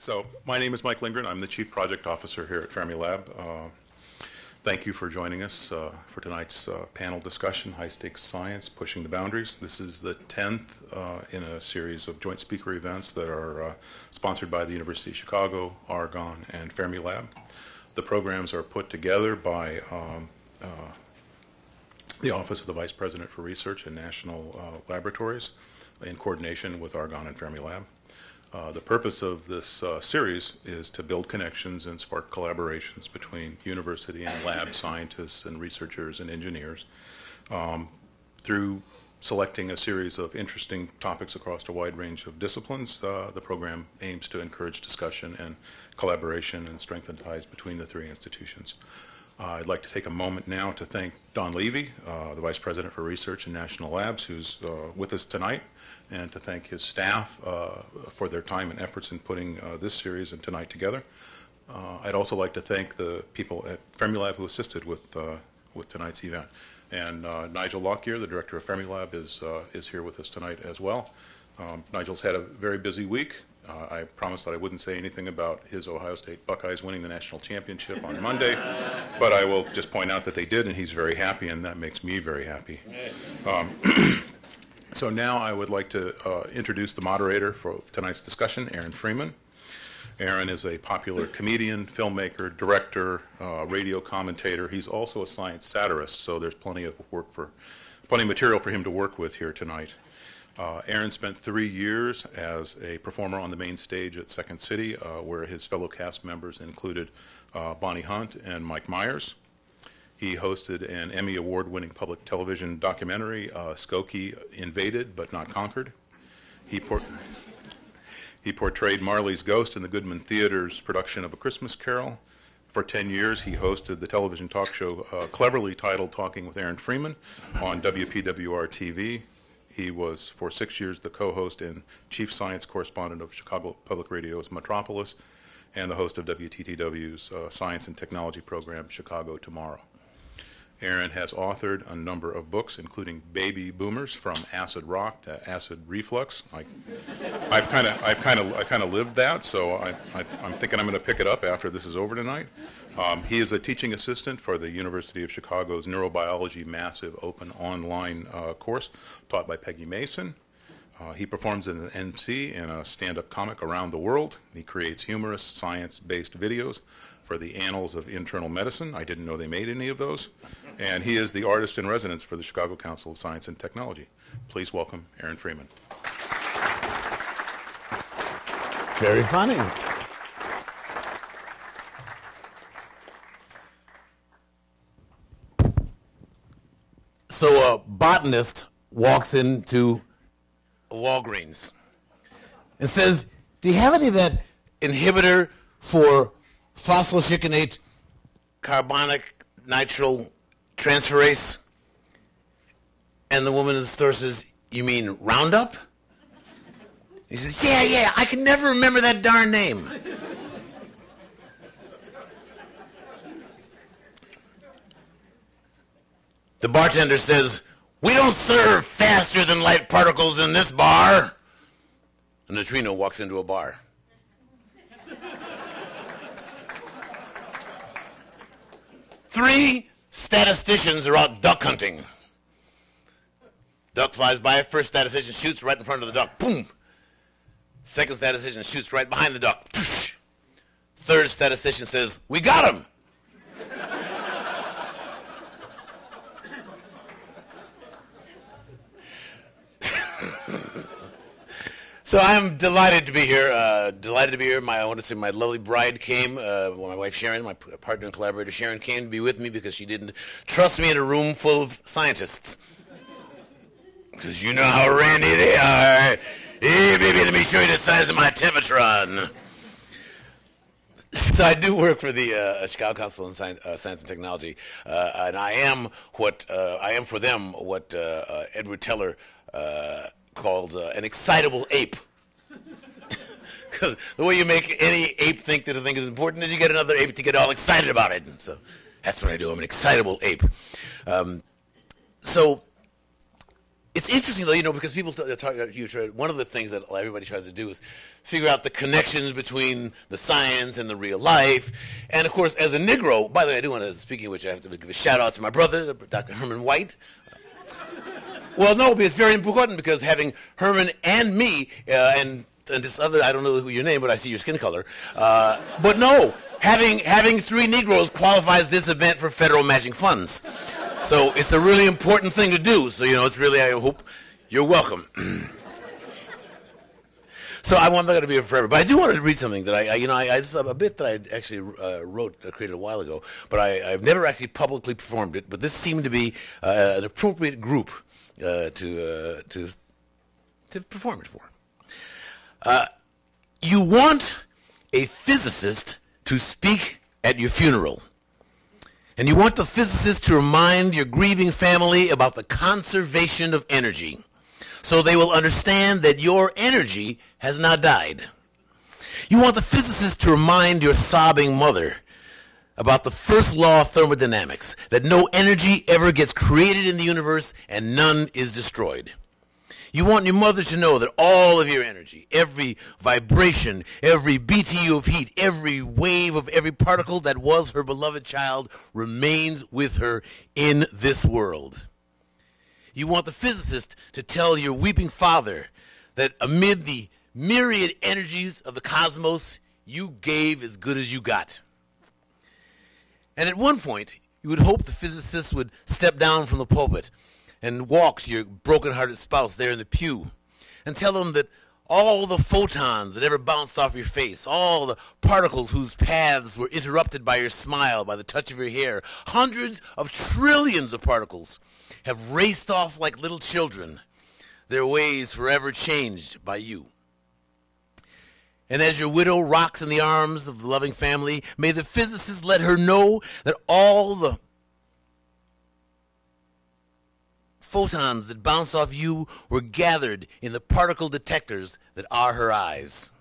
So my name is Mike Lindgren. I'm the Chief Project Officer here at Fermilab. Thank you for joining us for tonight's panel discussion, High Stakes Science, Pushing the Boundaries. This is the 10th in a series of joint speaker events that are sponsored by the University of Chicago, Argonne, and Fermilab. The programs are put together by the Office of the Vice President for Research and National Laboratories in coordination with Argonne and Fermilab. The purpose of this series is to build connections and spark collaborations between university and lab scientists and researchers and engineers through selecting a series of interesting topics across a wide range of disciplines. The program aims to encourage discussion and collaboration and strengthen ties between the three institutions. I'd like to take a moment now to thank Don Levy, the Vice President for Research and National Labs, who's with us tonight, and to thank his staff for their time and efforts in putting this series and tonight together. I'd also like to thank the people at Fermilab who assisted with tonight's event. And Nigel Lockyer, the Director of Fermilab, is here with us tonight as well. Nigel's had a very busy week. I promised that I wouldn't say anything about his Ohio State Buckeyes winning the national championship on Monday, but I will just point out that they did, and he's very happy, and that makes me very happy. So now I would like to introduce the moderator for tonight's discussion, Aaron Freeman. Aaron is a popular comedian, filmmaker, director, radio commentator. He's also a science satirist, so there's plenty of material for him to work with here tonight. Aaron spent 3 years as a performer on the main stage at Second City, where his fellow cast members included Bonnie Hunt and Mike Myers. He hosted an Emmy Award-winning public television documentary, Skokie Invaded But Not Conquered. He portrayed Marley's ghost in the Goodman Theater's production of A Christmas Carol. For 10 years, he hosted the television talk show cleverly titled Talking with Aaron Freeman on WPWR-TV. He was, for 6 years, the co-host and chief science correspondent of Chicago Public Radio's Metropolis and the host of WTTW's science and technology program, Chicago Tomorrow. Aaron has authored a number of books, including Baby Boomers, From Acid Rock to Acid Reflux. I've kind of lived that, so I'm thinking I'm going to pick it up after this is over tonight. He is a teaching assistant for the University of Chicago's Neurobiology Massive Open Online course taught by Peggy Mason. He performs as an MC and a stand-up comic around the world. He creates humorous, science-based videos for the Annals of Internal Medicine. I didn't know they made any of those. And he is the artist in residence for the Chicago Council of Science and Technology. Please welcome Aaron Freeman. Very funny. So a botanist walks into a Walgreens and says, "Do you have any of that inhibitor for phosphoglycinate carbonic nitrile transferase?" And the woman in the store says, "You mean Roundup?" He says, yeah, I can never remember that darn name." The bartender says, "We don't serve faster than light particles in this bar." A neutrino walks into a bar. Three statisticians are out duck hunting. Duck flies by, first statistician shoots right in front of the duck, boom. Second statistician shoots right behind the duck, poosh. Third statistician says, "We got him." So I'm delighted to be here. I want to say my lovely bride came. My wife Sharon, my partner and collaborator Sharon, came to be with me because she didn't trust me in a room full of scientists. Because you know how randy they are. Hey, baby, let me show you the size of my Tempotron. So I do work for the Chicago Council on Science and Technology, and I am for them what Edward Teller called an excitable ape. Because the way you make any ape think that a thing is important is you get another ape to get all excited about it. And so that's what I do. I'm an excitable ape. So It's interesting, though, because people one of the things that everybody tries to do is figure out the connections between the science and the real life. And, of course, as a Negro, by the way, I do want to, speaking of which, I have to give a shout-out to my brother, Dr. Herman White. Well, no, but it's very important because having Herman and me and this other, I don't know who your name, but I see your skin color. But no, having 3 Negroes qualifies this event for federal matching funds. So it's a really important thing to do. So, it's really, I hope you're welcome. So I'm not going to be here forever, but I do want to read something that it's a bit that I actually created a while ago, but I've never actually publicly performed it, but this seemed to be an appropriate group to perform it for. You want a physicist to speak at your funeral. And you want the physicist to remind your grieving family about the conservation of energy, so they will understand that your energy has not died. You want the physicist to remind your sobbing mother about the first law of thermodynamics, that no energy ever gets created in the universe and none is destroyed. You want your mother to know that all of your energy, every vibration, every BTU of heat, every wave of every particle that was her beloved child remains with her in this world. You want the physicist to tell your weeping father that amid the myriad energies of the cosmos, you gave as good as you got. And at one point, you would hope the physicist would step down from the pulpit and walk to your broken-hearted spouse there in the pew and tell them that all the photons that ever bounced off your face, all the particles whose paths were interrupted by your smile, by the touch of your hair, hundreds of trillions of particles have raced off like little children, their ways forever changed by you. And as your widow rocks in the arms of the loving family, may the physicist let her know that all the photons that bounce off you were gathered in the particle detectors that are her eyes.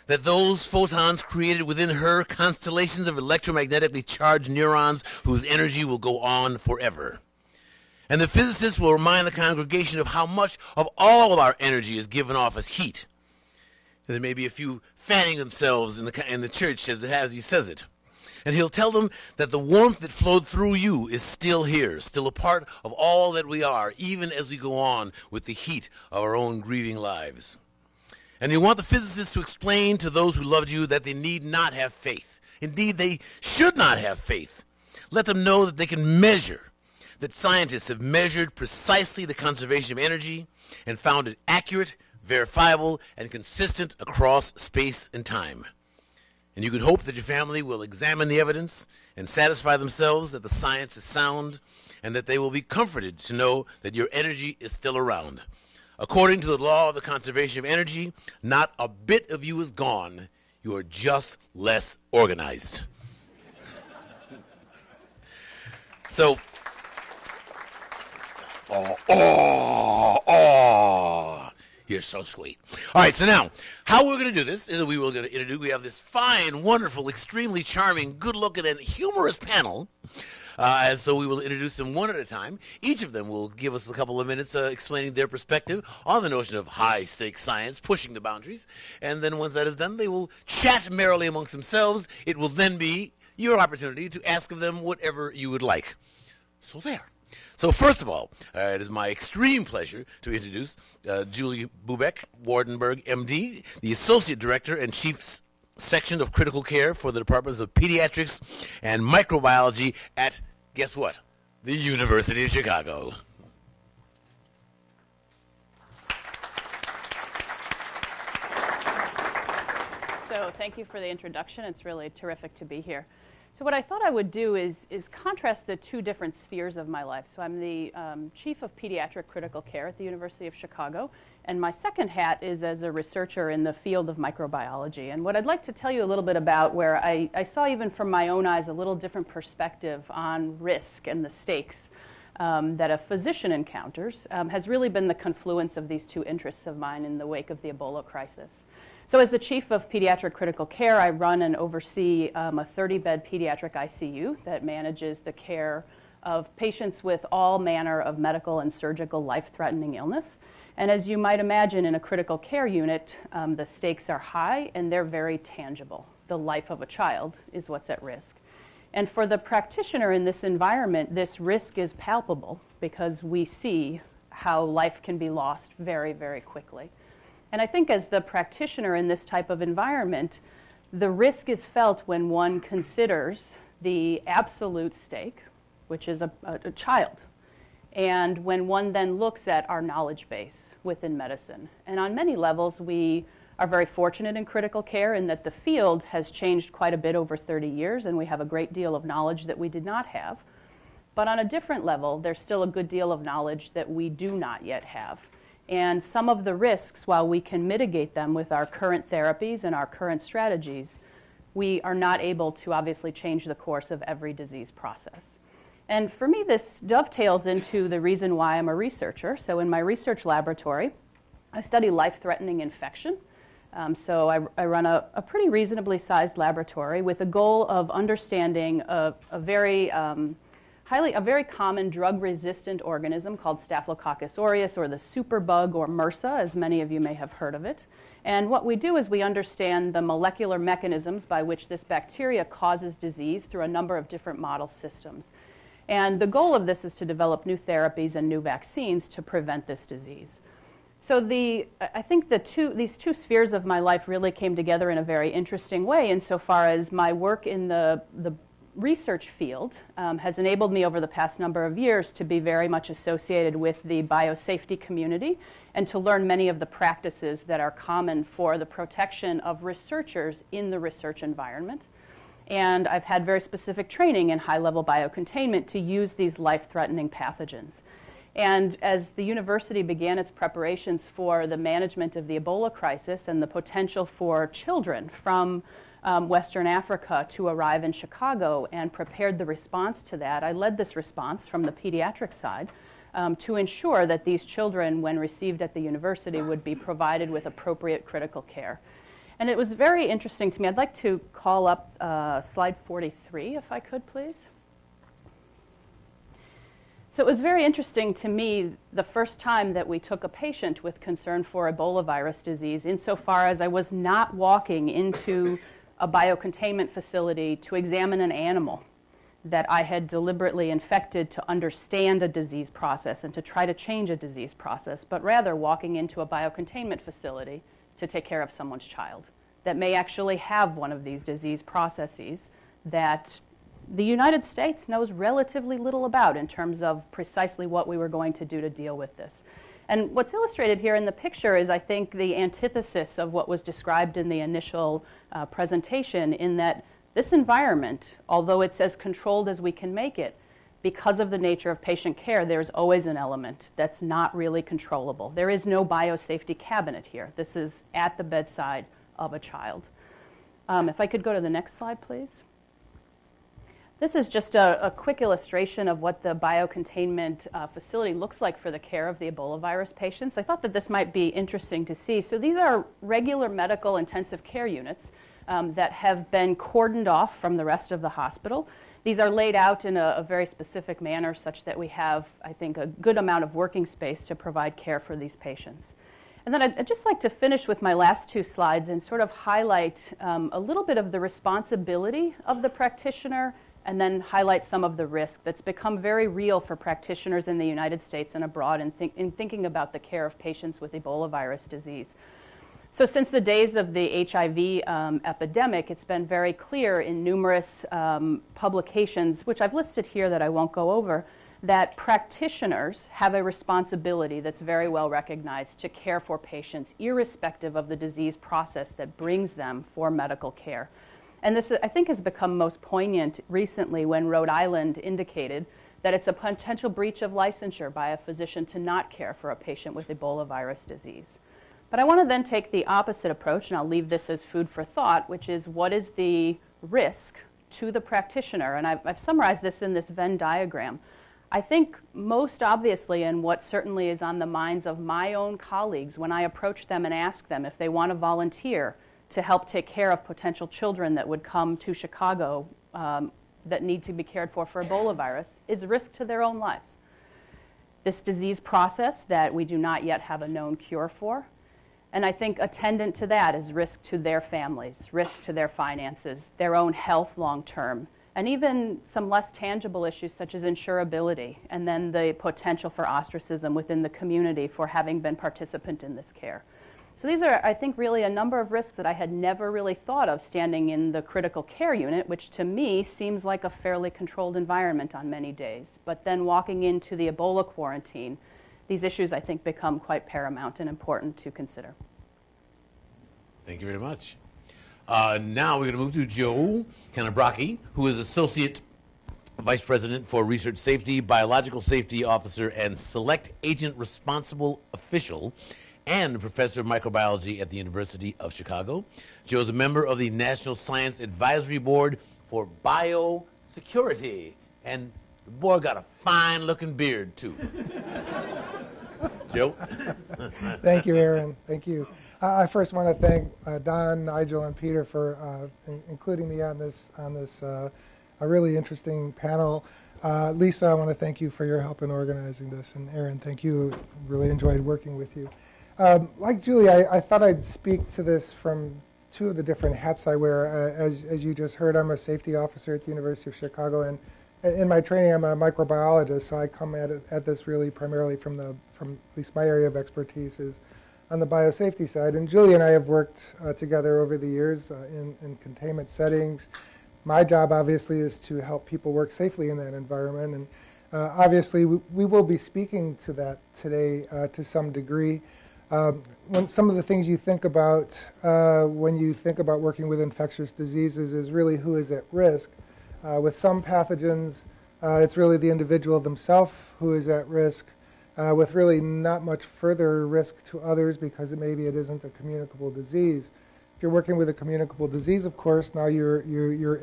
That those photons created within her constellations of electromagnetically charged neurons whose energy will go on forever. And the physicist will remind the congregation of how much of all of our energy is given off as heat. And there may be a few fanning themselves in the church as he says it. And he'll tell them that the warmth that flowed through you is still here, still a part of all that we are, even as we go on with the heat of our own grieving lives. And you want the physicists to explain to those who loved you that they need not have faith. Indeed, they should not have faith. Let them know that they can measure, that scientists have measured precisely the conservation of energy and found it accurate, verifiable, and consistent across space and time. And you could hope that your family will examine the evidence and satisfy themselves that the science is sound and that they will be comforted to know that your energy is still around. According to the law of the conservation of energy, not a bit of you is gone. You are just less organized. So, you're so sweet. All right, so now, how we're going to do this is we have this fine, wonderful, extremely charming, good-looking, and humorous panel. And so we will introduce them one at a time. Each of them will give us a couple of minutes explaining their perspective on the notion of high-stakes science, pushing the boundaries. And then once that is done, they will chat merrily amongst themselves. It will then be your opportunity to ask of them whatever you would like. So there. So first of all, it is my extreme pleasure to introduce Julie Bubeck, Wardenburg MD, the Associate Director and Chief Section of Critical Care for the Departments of Pediatrics and Microbiology at, guess what, the University of Chicago. So thank you for the introduction. It's really terrific to be here. So what I thought I would do is contrast the two different spheres of my life. So I'm the Chief of Pediatric Critical Care at the University of Chicago, and my second hat is as a researcher in the field of microbiology. And what I'd like to tell you a little bit about where I saw even from my own eyes a little different perspective on risk and the stakes that a physician encounters has really been the confluence of these two interests of mine in the wake of the Ebola crisis. So as the Chief of Pediatric Critical Care, I run and oversee a 30-bed pediatric ICU that manages the care of patients with all manner of medical and surgical life-threatening illness. And as you might imagine, in a critical care unit, the stakes are high and they're very tangible. The life of a child is what's at risk. And for the practitioner in this environment, this risk is palpable because we see how life can be lost very, very quickly. And I think as the practitioner in this type of environment, the risk is felt when one considers the absolute stake, which is a child, and when one then looks at our knowledge base within medicine. And on many levels, we are very fortunate in critical care in that the field has changed quite a bit over 30 years, and we have a great deal of knowledge that we did not have. But on a different level, there's still a good deal of knowledge that we do not yet have. And some of the risks, while we can mitigate them with our current therapies and our current strategies, we are not able to obviously change the course of every disease process. And for me, this dovetails into the reason why I'm a researcher. So in my research laboratory, I study life-threatening infection. So I run a pretty reasonably sized laboratory with a goal of understanding a very common drug-resistant organism called Staphylococcus aureus, or the superbug, or MRSA, as many of you may have heard of it. And what we do is we understand the molecular mechanisms by which this bacteria causes disease through a number of different model systems. And the goal of this is to develop new therapies and new vaccines to prevent this disease. So I think these two spheres of my life really came together in a very interesting way insofar as my work in the research field has enabled me over the past number of years to be very much associated with the biosafety community and to learn many of the practices that are common for the protection of researchers in the research environment. And I've had very specific training in high-level biocontainment to use these life-threatening pathogens. And as the university began its preparations for the management of the Ebola crisis and the potential for children from Western Africa to arrive in Chicago and prepared the response to that, I led this response from the pediatric side to ensure that these children, when received at the university, would be provided with appropriate critical care. And it was very interesting to me. I'd like to call up slide 43, if I could, please. So it was very interesting to me the first time that we took a patient with concern for Ebola virus disease, insofar as I was not walking into a biocontainment facility to examine an animal that I had deliberately infected to understand a disease process and to try to change a disease process, but rather walking into a biocontainment facility to take care of someone's child that may actually have one of these disease processes that the United States knows relatively little about in terms of precisely what we were going to do to deal with this. And what's illustrated here in the picture is, I think, the antithesis of what was described in the initial presentation, in that this environment, although it's as controlled as we can make it, because of the nature of patient care, there's always an element that's not really controllable. There is no biosafety cabinet here. This is at the bedside of a child. If I could go to the next slide, please. This is just a quick illustration of what the biocontainment facility looks like for the care of the Ebola virus patients. I thought that this might be interesting to see. So these are regular medical intensive care units that have been cordoned off from the rest of the hospital. These are laid out in a very specific manner such that we have, I think, a good amount of working space to provide care for these patients. And then I'd just like to finish with my last two slides and sort of highlight a little bit of the responsibility of the practitioner and then highlight some of the risk that's become very real for practitioners in the United States and abroad in thinking about the care of patients with Ebola virus disease. So since the days of the HIV epidemic, it's been very clear in numerous publications, which I've listed here that I won't go over, that practitioners have a responsibility that's very well recognized to care for patients, irrespective of the disease process that brings them for medical care. And this, I think, has become most poignant recently when Rhode Island indicated that it's a potential breach of licensure by a physician to not care for a patient with Ebola virus disease. But I want to then take the opposite approach, and I'll leave this as food for thought, which is what is the risk to the practitioner? And I've summarized this in this Venn diagram. I think most obviously, and what certainly is on the minds of my own colleagues when I approach them and ask them if they want to volunteer to help take care of potential children that would come to Chicago that need to be cared for Ebola virus is risk to their own lives. This disease process that we do not yet have a known cure for. And I think attendant to that is risk to their families, risk to their finances, their own health long term, and even some less tangible issues such as insurability, and then the potential for ostracism within the community for having been participant in this care. So these are, I think, really a number of risks that I had never really thought of standing in the critical care unit, which to me seems like a fairly controlled environment on many days. But then walking into the Ebola quarantine, these issues, I think, become quite paramount and important to consider. Thank you very much. Now we're going to move to Joe Kanabrocki, who is Associate Vice President for Research Safety, Biological Safety Officer, and Select Agent Responsible Official, and Professor of Microbiology at the University of Chicago. Joe is a member of the National Science Advisory Board for Biosecurity, and the boy got a fine-looking beard, too. Joe? Thank you, Aaron. Thank you. I first want to thank Don, Nigel, and Peter for including me on this a really interesting panel. Lisa, I want to thank you for your help in organizing this, and Aaron, thank you. Really enjoyed working with you. Like Julie, I thought I'd speak to this from two of the different hats I wear. As you just heard, I'm a safety officer at the University of Chicago, and in my training, I'm a microbiologist, so I come at this really primarily from at least my area of expertise is on the biosafety side. And Julie and I have worked together over the years in containment settings. My job, obviously, is to help people work safely in that environment. And obviously, we will be speaking to that today to some degree. When some of the things you think about when you think about working with infectious diseases is really who is at risk. With some pathogens, it's really the individual themselves who is at risk, with really not much further risk to others because maybe it isn't a communicable disease. If you're working with a communicable disease, of course, now you're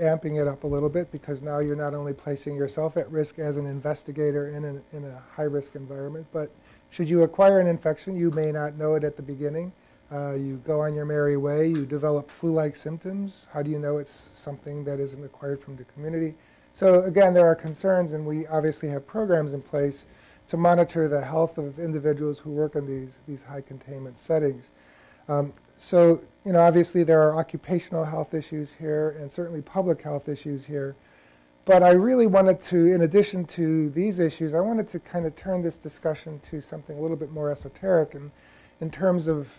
amping it up a little bit because now you're not only placing yourself at risk as an investigator in a high-risk environment, but should you acquire an infection, you may not know it at the beginning. You go on your merry way, you develop flu-like symptoms. How do you know it's something that isn't acquired from the community? So again, there are concerns, and we obviously have programs in place to monitor the health of individuals who work in these high containment settings. So, obviously there are occupational health issues here and certainly public health issues here. But I really wanted to, in addition to these issues, I wanted to kind of turn this discussion to something a little bit more esoteric in terms of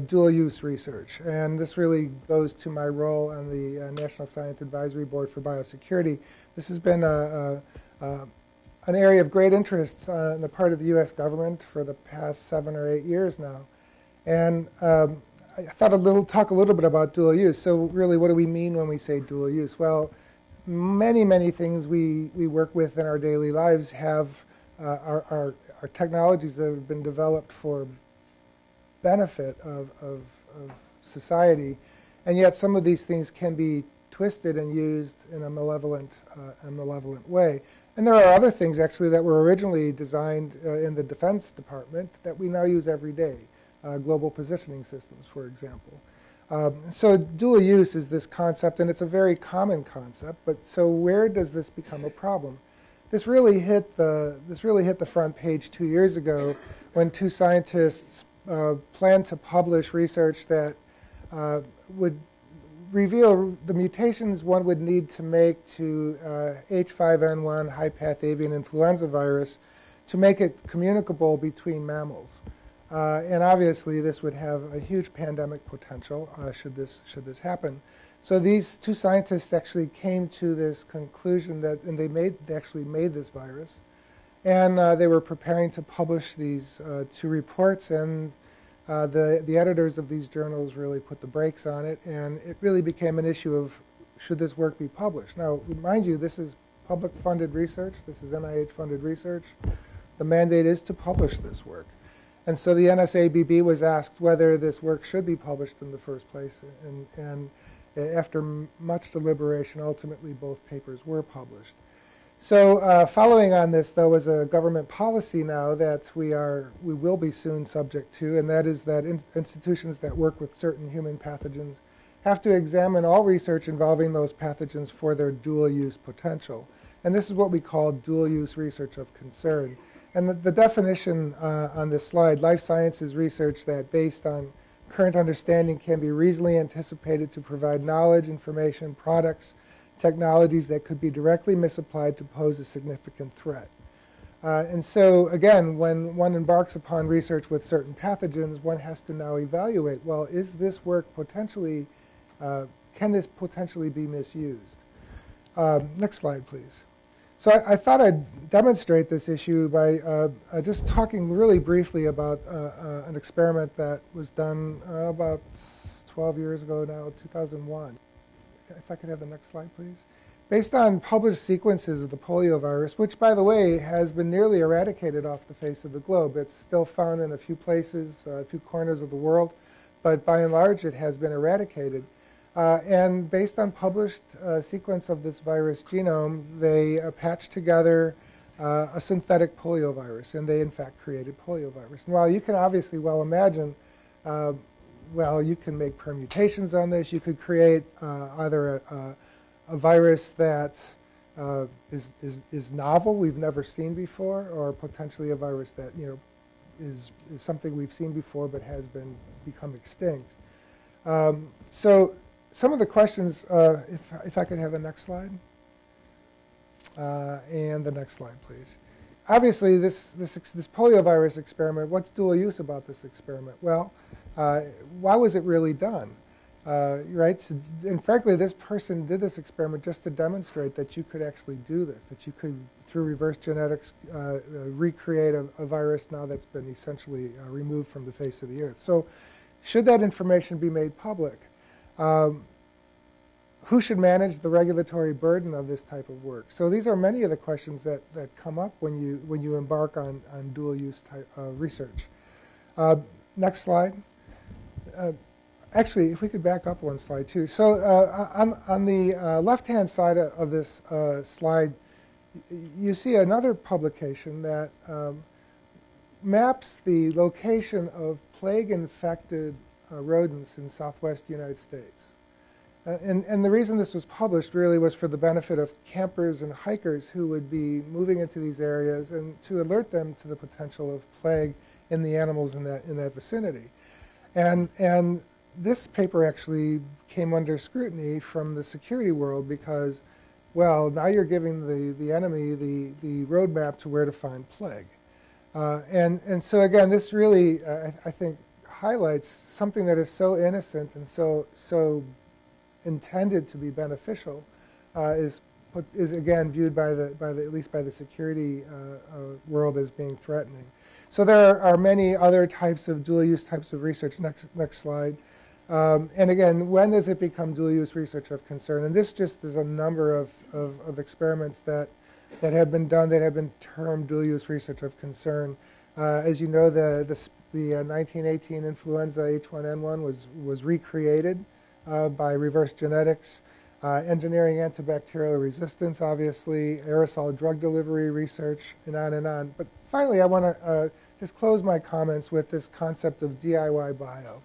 dual-use research. And this really goes to my role on the National Science Advisory Board for Biosecurity. This has been an area of great interest on the part of the U.S. government for the past 7 or 8 years now. And I thought talk a little bit about dual use. So really, what do we mean when we say dual use? Well, many things we work with in our daily lives have are technologies that have been developed for benefit of society, and yet some of these things can be twisted and used in a malevolent way. And there are other things actually that were originally designed in the Defense Department that we now use every day, global positioning systems, for example. So dual use is this concept, and it's a very common concept. But so where does this become a problem? This really hit the front page 2 years ago when two scientists planned to publish research that would reveal the mutations one would need to make to H5N1 high-path avian influenza virus to make it communicable between mammals. And obviously, this would have a huge pandemic potential should this happen. So these two scientists actually came to this conclusion and they actually made this virus. And they were preparing to publish these two reports, and the editors of these journals really put the brakes on it, and it really became an issue of should this work be published. Now, mind you, this is public-funded research. This is NIH-funded research. The mandate is to publish this work. And so the NSABB was asked whether this work should be published in the first place, and after much deliberation, ultimately both papers were published. So following on this, though, is a government policy now that we will be soon subject to, and that is that institutions that work with certain human pathogens have to examine all research involving those pathogens for their dual-use potential. And this is what we call dual-use research of concern. And the definition on this slide, life sciences research that based on current understanding can be reasonably anticipated to provide knowledge, information, products, technologies that could be directly misapplied to pose a significant threat. And so, again, when one embarks upon research with certain pathogens, one has to now evaluate, well, is this work potentially, can this potentially be misused? Next slide, please. So I thought I'd demonstrate this issue by just talking really briefly about an experiment that was done about 12 years ago now, 2001. If I could have the next slide, please. Based on published sequences of the poliovirus, which, by the way, has been nearly eradicated off the face of the globe. It's still found in a few places, a few corners of the world, but by and large it has been eradicated. And based on published sequence of this virus genome, they patched together a synthetic poliovirus, and they in fact created poliovirus. And while you can obviously well imagine, well, you can make permutations on this. You could create either a virus that is novel, we've never seen before, or potentially a virus that is something we've seen before but has become extinct. So some of the questions, if I could have the next slide, and the next slide, please. Obviously, this poliovirus experiment, what's dual use about this experiment? Well, why was it really done? Right? So, and frankly, this person did this experiment just to demonstrate that you could actually do this, that you could, through reverse genetics, recreate a virus now that's been essentially removed from the face of the earth. So should that information be made public? Who should manage the regulatory burden of this type of work? So these are many of the questions that come up when you embark on dual-use type research. Next slide. Actually, if we could back up one slide too. So on the left-hand side of this slide, you see another publication that maps the location of plague-infected rodents in southwest United States. And the reason this was published really was for the benefit of campers and hikers who would be moving into these areas and to alert them to the potential of plague in the animals in that vicinity. And this paper actually came under scrutiny from the security world because, well, now you're giving the enemy the roadmap to where to find plague. And so again, this really, I think, highlights something that is so innocent and so intended to be beneficial, is again viewed by at least by the security world as being threatening. So there are many other types of dual-use types of research. Next slide. And again, when does it become dual-use research of concern? And this just is a number of experiments that have been done that have been termed dual-use research of concern. As you know, the 1918 influenza H1N1 was recreated by reverse genetics, engineering antibacterial resistance, obviously, aerosol drug delivery research, and on and on. But finally, I want to just close my comments with this concept of DIY bio.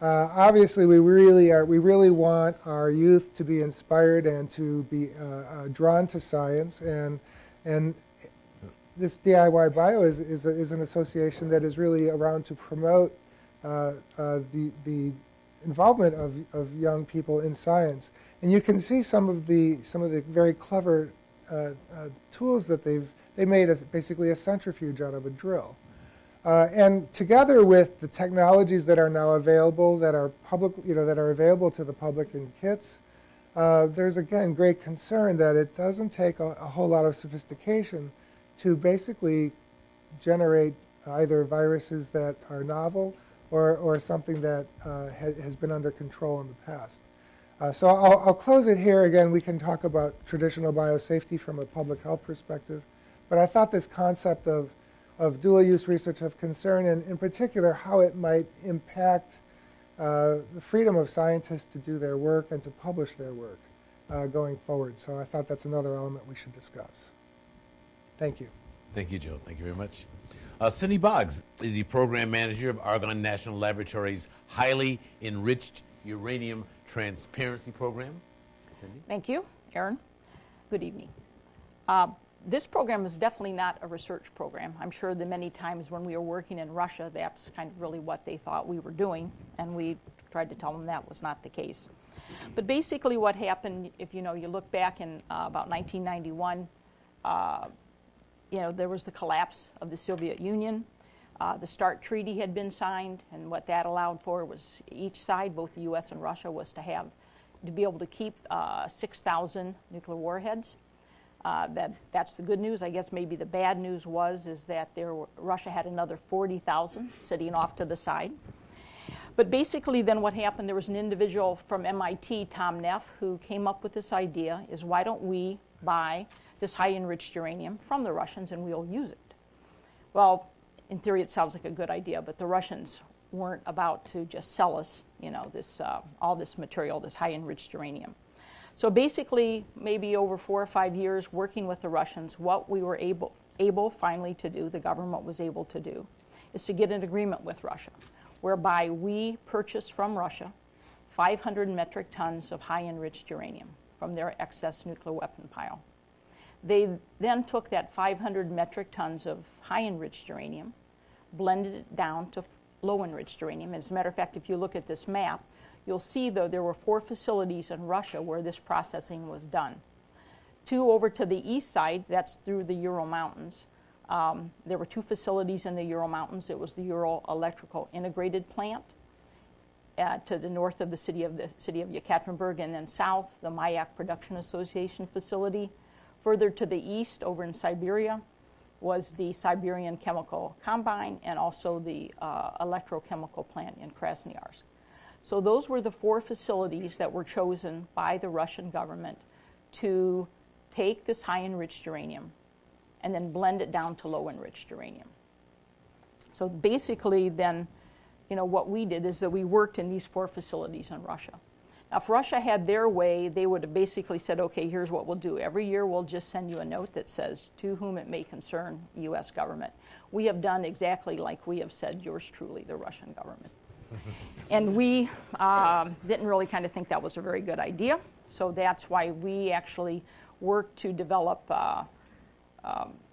Obviously, we really want our youth to be inspired and to be drawn to science, and this DIY bio is an association that is really around to promote the involvement of young people in science. And you can see some of the very clever tools that they made basically a centrifuge out of a drill. And together with the technologies that are now available, that are public, that are available to the public in kits, there's again great concern that it doesn't take a whole lot of sophistication to basically generate either viruses that are novel or something that has been under control in the past. So I'll close it here. Again, we can talk about traditional biosafety from a public health perspective, but I thought this concept of dual-use research of concern, and in particular how it might impact the freedom of scientists to do their work and to publish their work going forward. So I thought that's another element we should discuss. Thank you. Thank you, Joe. Thank you very much. Cindy Boggs is the program manager of Argonne National Laboratory's highly enriched Uranium Transparency Program. Cindy? Thank you, Aaron. Good evening. This program is definitely not a research program. I'm sure that many times when we were working in Russia, that's kind of really what they thought we were doing, and we tried to tell them that was not the case. But basically what happened, if you look back in about 1991, there was the collapse of the Soviet Union. The START Treaty had been signed, and what that allowed for was each side, both the U.S. and Russia, was to be able to keep 6,000 nuclear warheads. That's the good news. I guess maybe the bad news is that Russia had another 40,000 sitting off to the side. But basically then what happened, there was an individual from MIT, Tom Neff, who came up with this idea, is why don't we buy this high enriched uranium from the Russians and we'll use it. Well, in theory it sounds like a good idea, but the Russians weren't about to just sell us, all this material, this high enriched uranium. So basically, maybe over 4 or 5 years working with the Russians, what we were able finally to do, the government was able to do, is to get an agreement with Russia, whereby we purchased from Russia 500 metric tons of high enriched uranium from their excess nuclear weapon pile. They then took that 500 metric tons of high enriched uranium, blended it down to low enriched uranium. As a matter of fact, if you look at this map, you'll see, though, there were 4 facilities in Russia where this processing was done. 2 over to the east side, that's through the Ural Mountains. There were 2 facilities in the Ural Mountains. It was the Ural Electrical Integrated Plant to the north of the city of Yekaterinburg, and then south, the Mayak Production Association facility. Further to the east, over in Siberia, was the Siberian Chemical Combine and also the electrochemical plant in Krasnoyarsk. So those were the 4 facilities that were chosen by the Russian government to take this high enriched uranium and then blend it down to low enriched uranium. So basically then, what we did is that we worked in these 4 facilities in Russia. Now, if Russia had their way, they would have basically said, okay, here's what we'll do. Every year we'll just send you a note that says, to whom it may concern, U.S. government. We have done exactly like we have said, yours truly, the Russian government. And we didn't really kind of think that was a very good idea. So that's why we actually worked to develop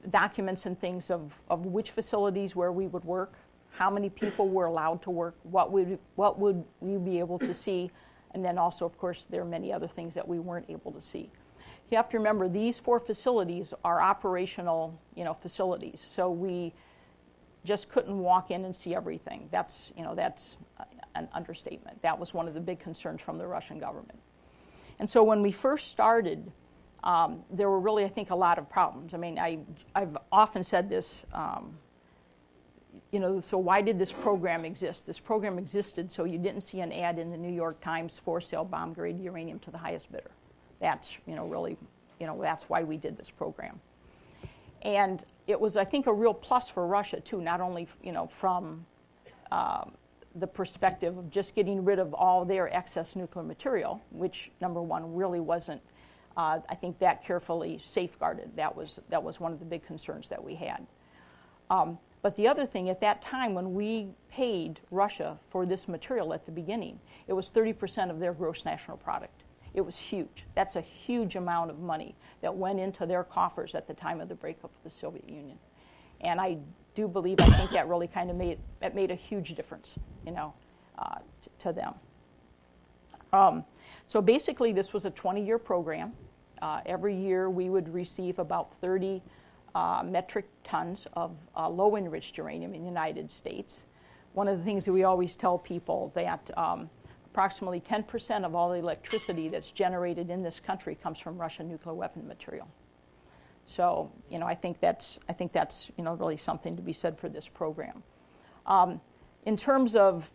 documents and things of which facilities where we would work, how many people were allowed to work, what would we be able to see, and then also, of course, there are many other things that we weren't able to see. You have to remember, these 4 facilities are operational, facilities. So we just couldn't walk in and see everything. That's an understatement. That was one of the big concerns from the Russian government. And so when we first started, there were really, I think, a lot of problems. I mean, I've often said this, so why did this program exist? This program existed so you didn't see an ad in the New York Times for sale bomb-grade uranium to the highest bidder. That's, really, that's why we did this program. And it was, I think, a real plus for Russia, too, not only, from the perspective of just getting rid of all their excess nuclear material, which, number one, really wasn't, I think, that carefully safeguarded. That was one of the big concerns that we had. But the other thing, at that time, when we paid Russia for this material at the beginning, it was 30% of their gross national product. It was huge. That's a huge amount of money that went into their coffers at the time of the breakup of the Soviet Union. And I do believe, I think that really kind of made a huge difference, to them. So basically, this was a 20-year program. Every year, we would receive about 30 metric tons of low-enriched uranium in the United States. One of the things that we always tell people that approximately 10% of all the electricity that's generated in this country comes from Russian nuclear weapon material. So, I think that's really something to be said for this program. In terms of,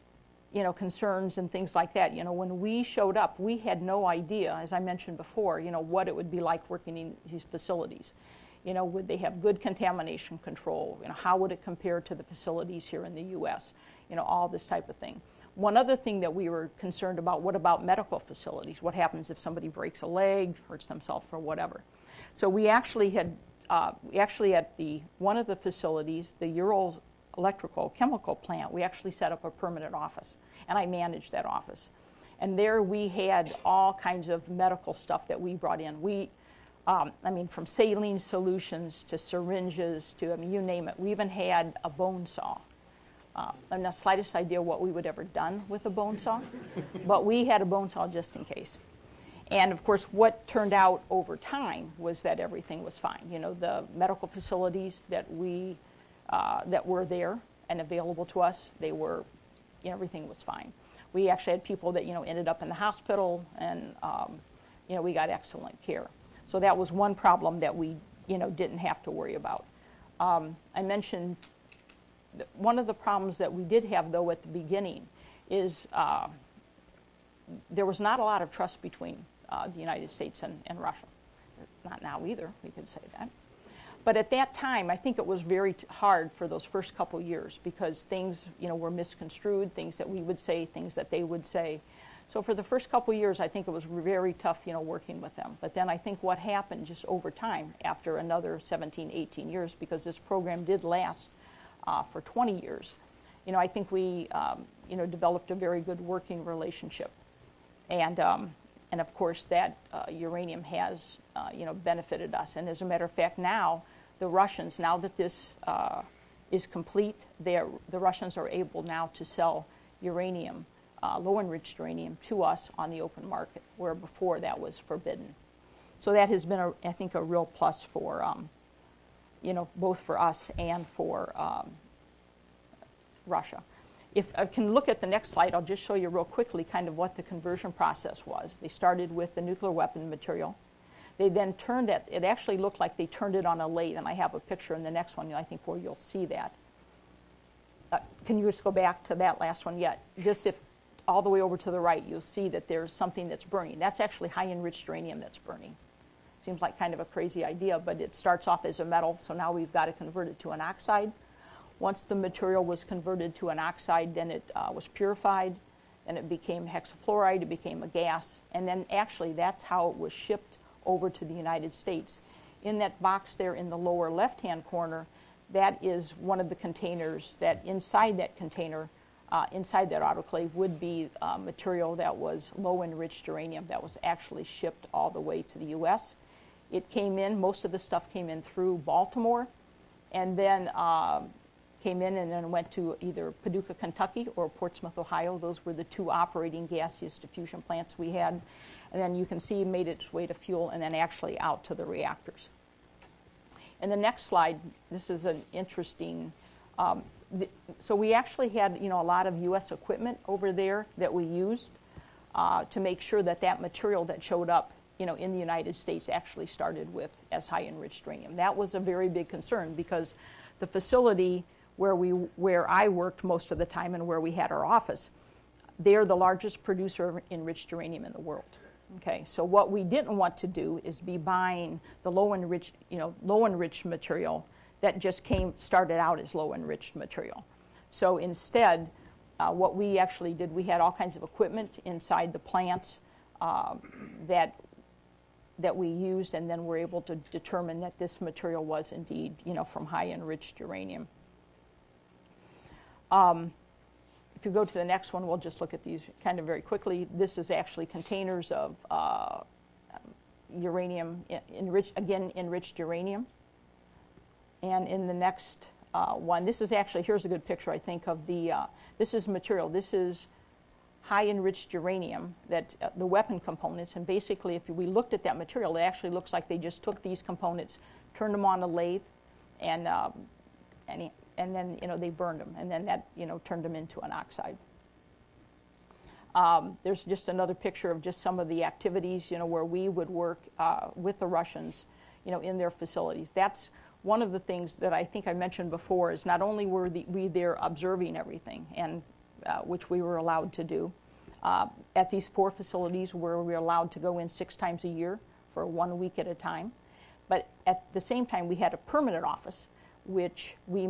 concerns and things like that, when we showed up, we had no idea, as I mentioned before, what it would be like working in these facilities. Would they have good contamination control? How would it compare to the facilities here in the U.S.? All this type of thing. One other thing that we were concerned about, what about medical facilities? What happens if somebody breaks a leg, hurts themselves, or whatever? So we actually had, at one of the facilities, the Ural Electrical Chemical Plant, we actually set up a permanent office, and I managed that office. And there we had all kinds of medical stuff that we brought in. I mean, from saline solutions to syringes to, I mean, you name it. We even had a bone saw. And the slightest idea what we would ever done with a bone saw, but we had a bone saw just in case. And of course, what turned out over time was that everything was fine. You know, the medical facilities that that were there and available to us, everything was fine. We actually had people that, ended up in the hospital, and, we got excellent care. So that was one problem that we, didn't have to worry about. I mentioned one of the problems that we did have, though, at the beginning is there was not a lot of trust between the United States and Russia. Not now either, we could say that. But at that time, I think it was very hard for those first couple years because things, were misconstrued, things that we would say, things that they would say. So for the first couple years, I think it was very tough, working with them. But then I think what happened just over time, after another 17, 18 years, because this program did last for 20 years, I think we, developed a very good working relationship. And of course, that uranium has, benefited us. And as a matter of fact, now, the Russians, now that this is complete, the Russians are able now to sell uranium, low-enriched uranium, to us on the open market, where before that was forbidden. So that has been, I think, a real plus for, both for us and for Russia. If I can look at the next slide, I'll just show you real quickly kind of what the conversion process was. They started with the nuclear weapon material. They then turned that, it actually looked like they turned it on a lathe, and I have a picture in the next one, I think, where you'll see that. Can you just go back to that last one yet? Just if all the way over to the right, you'll see that there's something that's burning. That's actually high-enriched uranium that's burning. Seems like kind of a crazy idea, but it starts off as a metal, so now we've got to convert it to an oxide. Once the material was converted to an oxide, then it was purified, and it became hexafluoride, it became a gas, and then actually that's how it was shipped over to the United States. In that box there in the lower left-hand corner, that is one of the containers that inside that container, inside that autoclave, would be material that was low-enriched uranium that was actually shipped all the way to the U.S. It came in, most of the stuff came in through Baltimore, and then came in and then went to either Paducah, Kentucky or Portsmouth, Ohio. Those were the two operating gaseous diffusion plants we had. And then you can see it made its way to fuel and then actually out to the reactors. And the next slide, this is an interesting, so we actually had a lot of U.S. equipment over there that we used to make sure that that material that showed up in the United States actually started with as high-enriched uranium. That was a very big concern because the facility where I worked most of the time and where we had our office, they're the largest producer of enriched uranium in the world. Okay, so what we didn't want to do is be buying the low-enriched material that just started out as low-enriched material. So instead, what we actually did, we had all kinds of equipment inside the plants that we used, and then we're able to determine that this material was indeed, from high-enriched uranium. If you go to the next one, we'll just look at these kind of very quickly. This is actually containers of uranium, enriched uranium. And in the next one, this is actually, here's a good picture, I think, of this is material. This is high-enriched uranium, that the weapon components. And basically, if we looked at that material, it actually looks like they just took these components, turned them on a lathe, and then they burned them, and then that turned them into an oxide. There's just another picture of just some of the activities where we would work with the Russians in their facilities. That's one of the things that I think I mentioned before, is not only were we there observing everything, and which we were allowed to do at these 4 facilities where we were allowed to go in 6 times a year for 1 week at a time, but at the same time we had a permanent office which we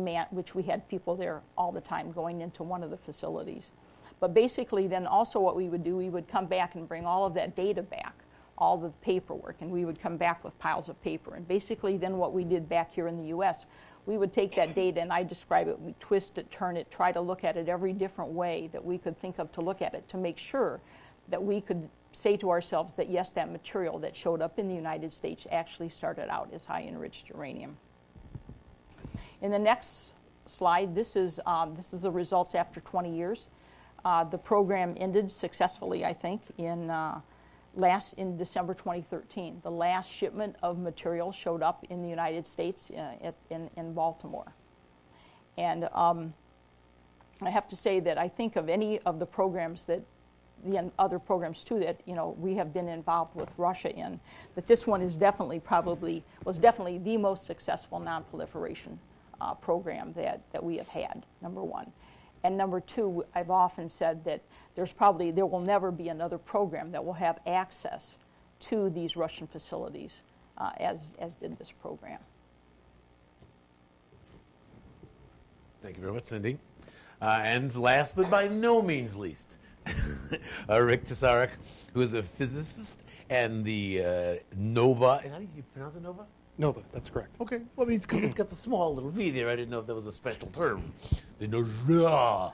had people there all the time going into one of the facilities. But basically then also what we would do, we would come back and bring all of that data back, all the paperwork, and we would come back with piles of paper. And basically then what we did back here in the U.S., we would take that data, and I describe it, we twist it, turn it, try to look at it every different way that we could think of to look at it, to make sure that we could say to ourselves that yes, that material that showed up in the United States actually started out as high enriched uranium. In the next slide, this is the results after 20 years. The program ended successfully, I think, in December 2013. The last shipment of material showed up in the United States in Baltimore. And I have to say that I think of any of the programs that the other programs too that we have been involved with Russia in, that this one is was definitely the most successful non-proliferation program that we have had, number one. And number two, I've often said that there will never be another program that will have access to these Russian facilities as did this program. Thank you very much, Cindy. And last but by no means least, Rick Tesarek, who is a physicist and the NOVA, how do you pronounce it, NOVA? Nova, that's correct. Okay, well, I mean, because it's got the small little V there. I didn't know if that was a special term. The NOVA.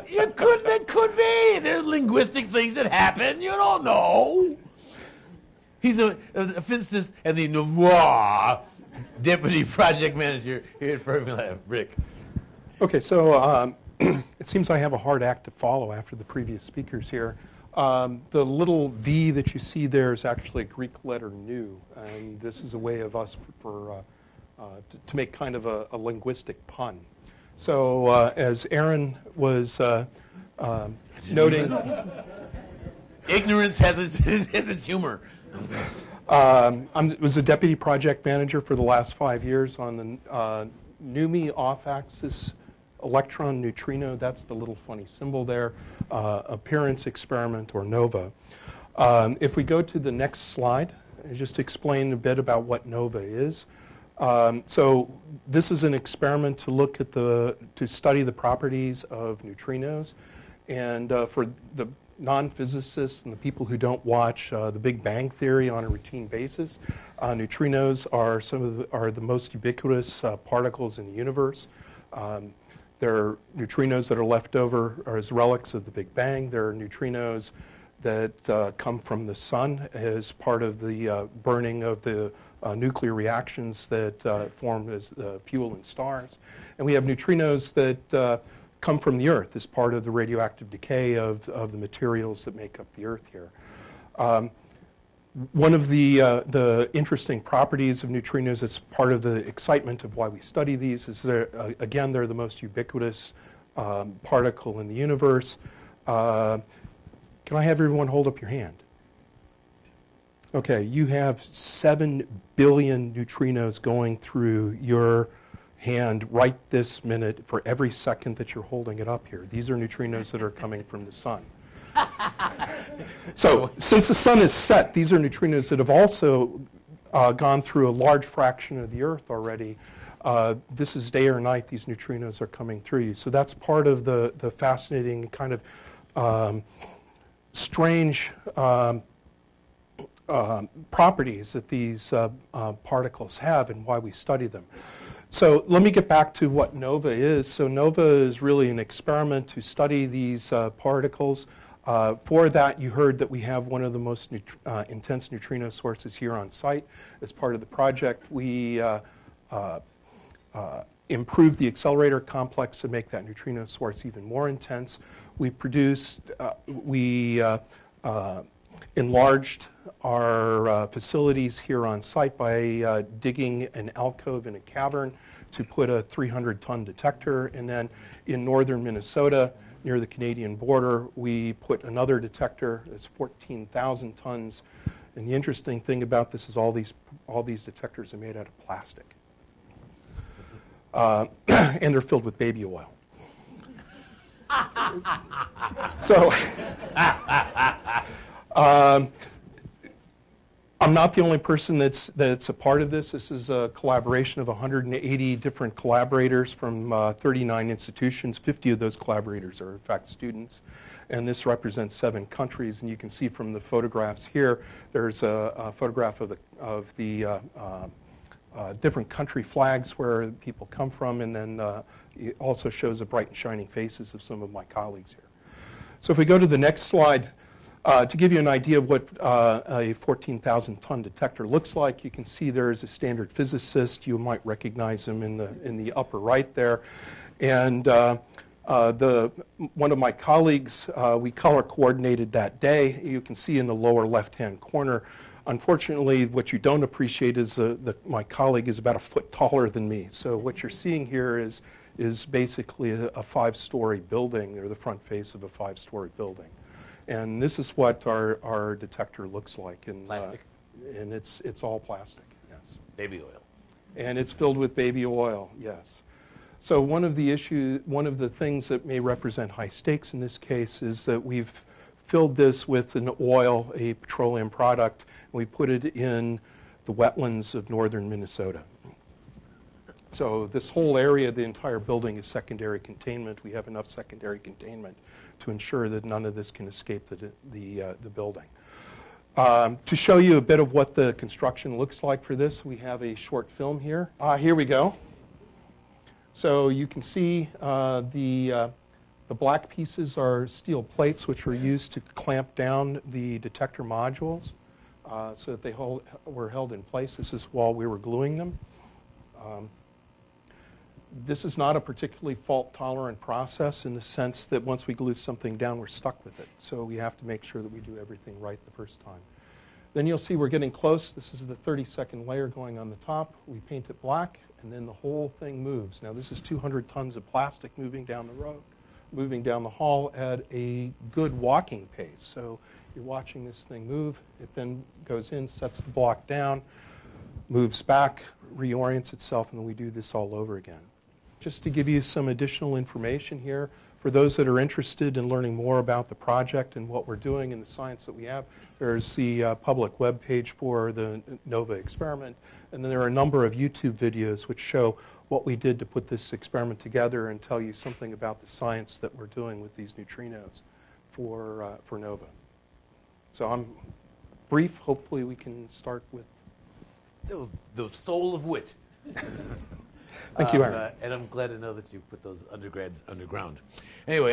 It could be. There's linguistic things that happen. You don't know. He's a physicist and the NOVA deputy project manager here at Fermi Lab. Rick. Okay, so it seems I have a hard act to follow after the previous speakers here. The little V that you see there is actually a Greek letter nu, and this is a way of us to make kind of a linguistic pun. So as Aaron was noting, ignorance has its humor. I was a deputy project manager for the last 5 years on the NUMI off-axis electron neutrino, that's the little funny symbol there, appearance experiment, or NOVA. If we go to the next slide, just to explain a bit about what NOVA is. So this is an experiment to look at to study the properties of neutrinos. And for the non-physicists and the people who don't watch The Big Bang Theory on a routine basis, neutrinos are the most ubiquitous particles in the universe. There are neutrinos that are left over as relics of the Big Bang. There are neutrinos that come from the sun as part of the burning of the nuclear reactions that form as fuel in stars. And we have neutrinos that come from the Earth as part of the radioactive decay of the materials that make up the Earth here. One of the interesting properties of neutrinos, as part of the excitement of why we study these, is again, they're the most ubiquitous particle in the universe. Can I have everyone hold up your hand? Okay, you have 7 billion neutrinos going through your hand right this minute for every second that you're holding it up here. These are neutrinos that are coming from the sun. So since the sun is set, these are neutrinos that have also gone through a large fraction of the Earth already. This is day or night, these neutrinos are coming through you. So that's part of the fascinating kind of strange properties that these particles have and why we study them. So let me get back to what NOVA is. So NOVA is really an experiment to study these particles. For that, you heard that we have one of the most intense neutrino sources here on site. As part of the project, we improved the accelerator complex to make that neutrino source even more intense. We enlarged our facilities here on site by digging an alcove in a cavern to put a 300-ton detector. And then in northern Minnesota, near the Canadian border, we put another detector that's 14,000 tons. And the interesting thing about this is all these detectors are made out of plastic. And they're filled with baby oil. So I'm not the only person that's a part of this. This is a collaboration of 180 different collaborators from 39 institutions. 50 of those collaborators are, in fact, students. And this represents 7 countries. And you can see from the photographs here, there's a photograph of the different country flags where people come from. And then it also shows the bright and shining faces of some of my colleagues here. So if we go to the next slide, to give you an idea of what a 14,000-ton detector looks like, you can see there is a standard physicist. You might recognize him in the upper right there. And one of my colleagues, we color coordinated that day. You can see in the lower left-hand corner. Unfortunately, what you don't appreciate is my colleague is about a foot taller than me. So what you're seeing here is basically a 5-story building, or the front face of a 5-story building. And this is what our detector looks like. And, Plastic? And it's all plastic, yes. Baby oil. And it's filled with baby oil, yes. So one of the things that may represent high stakes in this case is that we've filled this with an oil, a petroleum product, and we put it in the wetlands of northern Minnesota. So this whole area, the entire building, is secondary containment. We have enough secondary containment to ensure that none of this can escape the building. To show you a bit of what the construction looks like for this, we have a short film here. Here we go. So you can see the black pieces are steel plates which were used to clamp down the detector modules so that they were held in place. This is while we were gluing them. This is not a particularly fault-tolerant process in the sense that once we glue something down, we're stuck with it. So we have to make sure that we do everything right the first time. Then you'll see we're getting close. This is the 32nd layer going on the top. We paint it black, and then the whole thing moves. Now, this is 200 tons of plastic moving down the road, moving down the hall at a good walking pace. So you're watching this thing move. It then goes in, sets the block down, moves back, reorients itself, and then we do this all over again. Just to give you some additional information here, for those that are interested in learning more about the project and what we're doing and the science that we have, there's the public web page for the NOVA experiment. And then there are a number of YouTube videos which show what we did to put this experiment together and tell you something about the science that we're doing with these neutrinos for NOVA. So I'm brief. Hopefully we can start with... That was the soul of wit. Thank you, Aaron. And I'm glad to know that you put those undergrads underground. Anyway,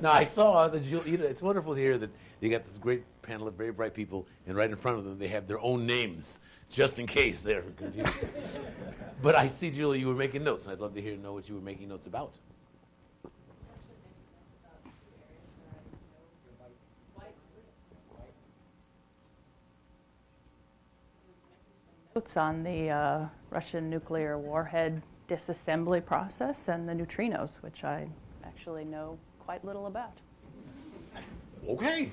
now I saw that it's wonderful to hear that you got this great panel of very bright people, and right in front of them they have their own names, just in case they're confused. But I see, Julie, you were making notes, and I'd love to know what you were making notes about. Notes on the Russian nuclear warhead disassembly process and the neutrinos, which I actually know quite little about. Okay.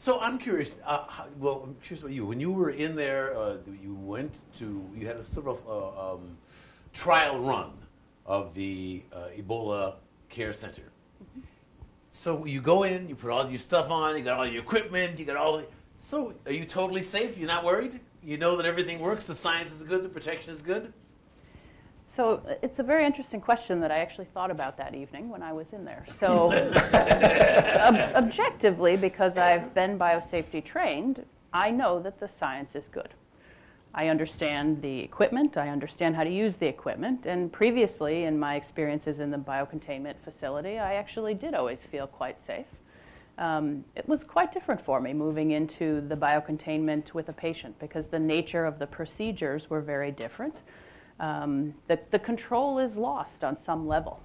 So I'm curious. I'm curious about you. When you were in there, you had a sort of trial run of the Ebola Care Center. Mm-hmm. So you go in, you put all your stuff on, you got all your equipment, so are you totally safe? You're not worried? You know that everything works, the science is good, the protection is good? So it's a very interesting question that I actually thought about that evening when I was in there. So objectively, because I've been biosafety trained, I know that the science is good. I understand the equipment, I understand how to use the equipment, and previously in my experiences in the biocontainment facility, I actually did always feel quite safe. It was quite different for me moving into the biocontainment with a patient because the nature of the procedures were very different. The control is lost on some level.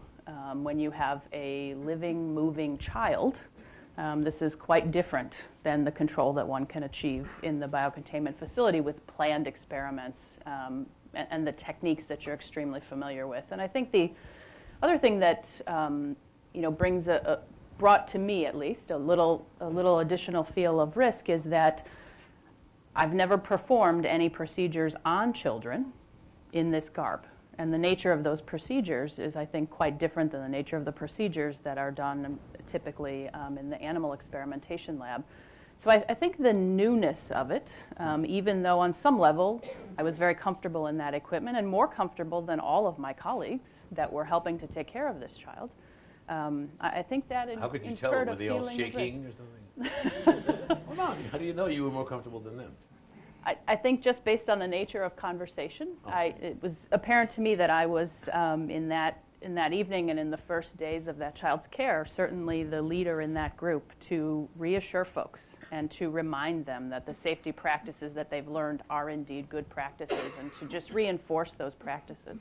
When you have a living, moving child, this is quite different than the control that one can achieve in the biocontainment facility with planned experiments and the techniques that you're extremely familiar with. And I think the other thing that brought to me at least a little additional feel of risk is that I've never performed any procedures on children in this garb. And the nature of those procedures is, I think, quite different than the nature of the procedures that are done typically in the animal experimentation lab. So I think the newness of it, even though on some level I was very comfortable in that equipment and more comfortable than all of my colleagues that were helping to take care of this child, I think that How could you tell? Were they all shaking or something? Well, no. How do you know you were more comfortable than them? I think just based on the nature of conversation, it was apparent to me that I was in that in that evening and in the first days of that child's care, certainly the leader in that group, to reassure folks and to remind them that the safety practices that they've learned are indeed good practices, and to just reinforce those practices.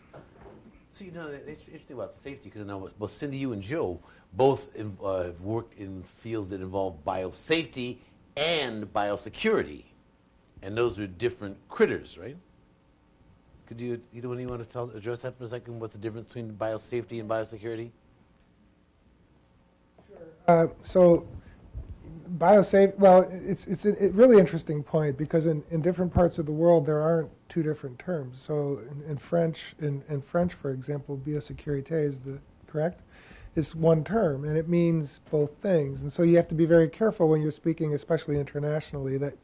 So, it's interesting about safety, because I know both Cindy, you and Joe both have worked in fields that involve biosafety and biosecurity. And those are different critters, right? Could you, either one of you want to address that for a second? What's the difference between biosafety and biosecurity? Sure. So biosafety, well, it's a really interesting point, because in different parts of the world there aren't two different terms. So in French, for example, biosecurity is correct? It's one term, and it means both things. And so you have to be very careful when you're speaking, especially internationally, that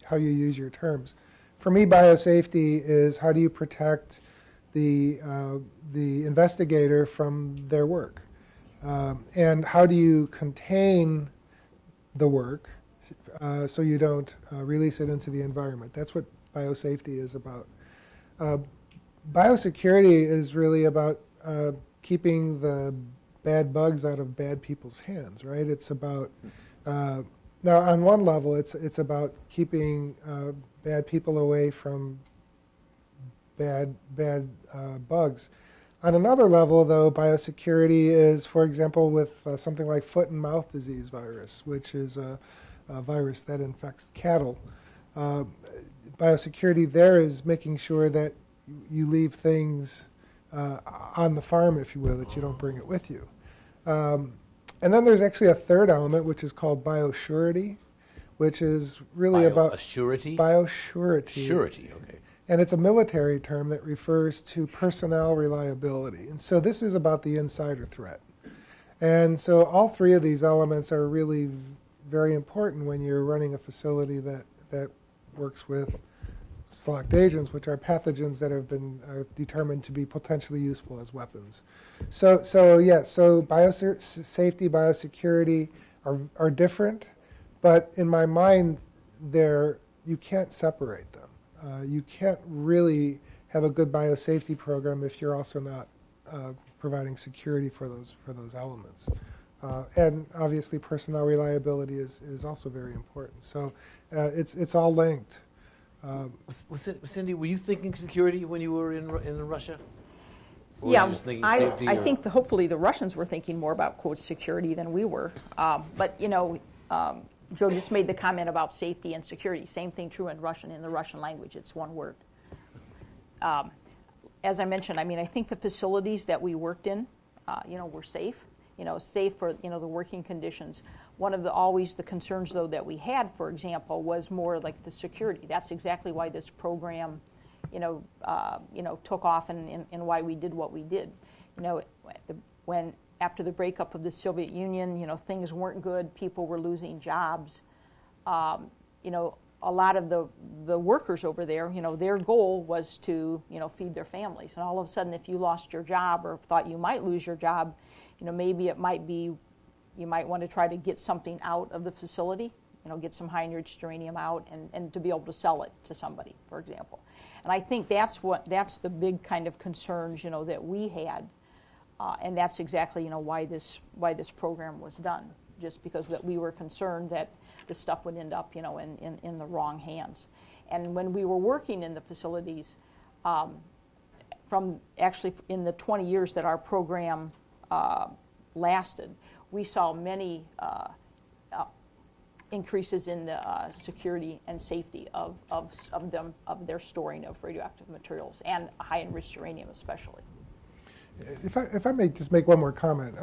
how you use your terms. For me, biosafety is how do you protect the investigator from their work, and how do you contain the work so you don't release it into the environment. That's what biosafety is about. Biosecurity is really about keeping the bad bugs out of bad people's hands, right? It's about now, on one level, it's about keeping bad people away from bad bugs. On another level, though, biosecurity is, for example, with something like foot and mouth disease virus, which is a virus that infects cattle. Biosecurity there is making sure that you leave things on the farm, if you will, that you don't bring it with you. And then there's actually a third element, which is called biosurety, which is really about surety? Biosurety. Surety, okay. And it's a military term that refers to personnel reliability. And so this is about the insider threat. And so all three of these elements are really very important when you're running a facility that works with select agents, which are pathogens that have been determined to be potentially useful as weapons. So biosafety, biosecurity are different, but in my mind, you can't separate them. You can't really have a good biosafety program if you're also not providing security for those elements. And obviously, personnel reliability is also very important. So it's all linked. Cindy, were you thinking security when you were in Russia? Or Yeah, were you just thinking I safety, think hopefully the Russians were thinking more about, quote, security than we were. But, Joe just made the comment about safety and security. Same thing true in Russian, in the Russian language. It's one word. As I mentioned, I think the facilities that we worked in, were safe. Safe for, the working conditions. One of always the concerns, though, that we had, for example, was more like the security. That's exactly why this program, took off and why we did what we did. After the breakup of the Soviet Union, things weren't good. People were losing jobs. A lot of the workers over there, their goal was to, feed their families. And all of a sudden, if you lost your job or thought you might lose your job, maybe it might be, you might want to try to get something out of the facility, get some high-enriched uranium out and to be able to sell it to somebody, for example. And I think that's the big kind of concerns, that we had. And that's exactly, why this program was done, just because that we were concerned that the stuff would end up, in the wrong hands. And when we were working in the facilities, from actually in the 20 years that our program lasted, we saw many increases in the security and safety of their storing of radioactive materials and high enriched uranium especially. If I may just make one more comment.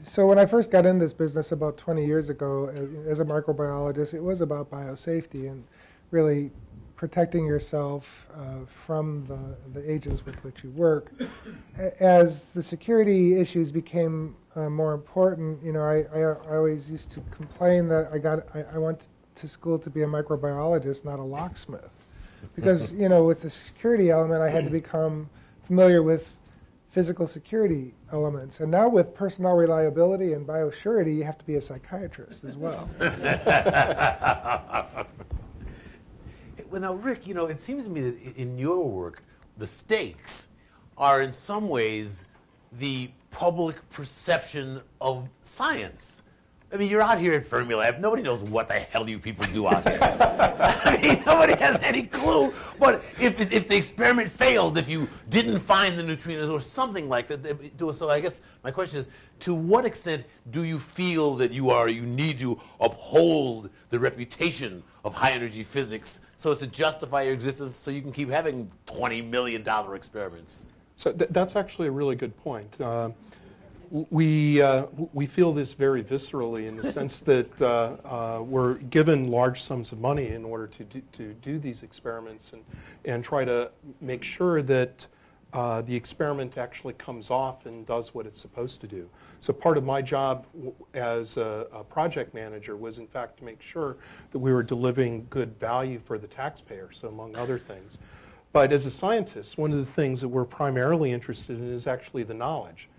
So when I first got in this business about 20 years ago as a microbiologist, it was about biosafety and really protecting yourself from the agents with which you work. As the security issues became more important, I always used to complain that I went to school to be a microbiologist, not a locksmith, because with the security element, I had to become familiar with physical security elements. And now with personnel reliability and biosurety, you have to be a psychiatrist as well. Well, now, Rick, it seems to me that in your work, the stakes are in some ways the public perception of science. I mean, you're out here at Fermilab. Nobody knows what the hell you people do out here. I mean, nobody has any clue. But if the experiment failed, if you didn't find the neutrinos or something like that, so I guess my question is, to what extent do you feel that you need to uphold the reputation of high-energy physics so as to justify your existence so you can keep having $20 million experiments? So that's actually a really good point. We feel this very viscerally in the sense that we're given large sums of money in order to do these experiments and try to make sure that the experiment actually comes off and does what it's supposed to do. So part of my job as a project manager was, in fact, to make sure that we were delivering good value for the taxpayer, so among other things. But as a scientist, one of the things that we're primarily interested in is actually the knowledge.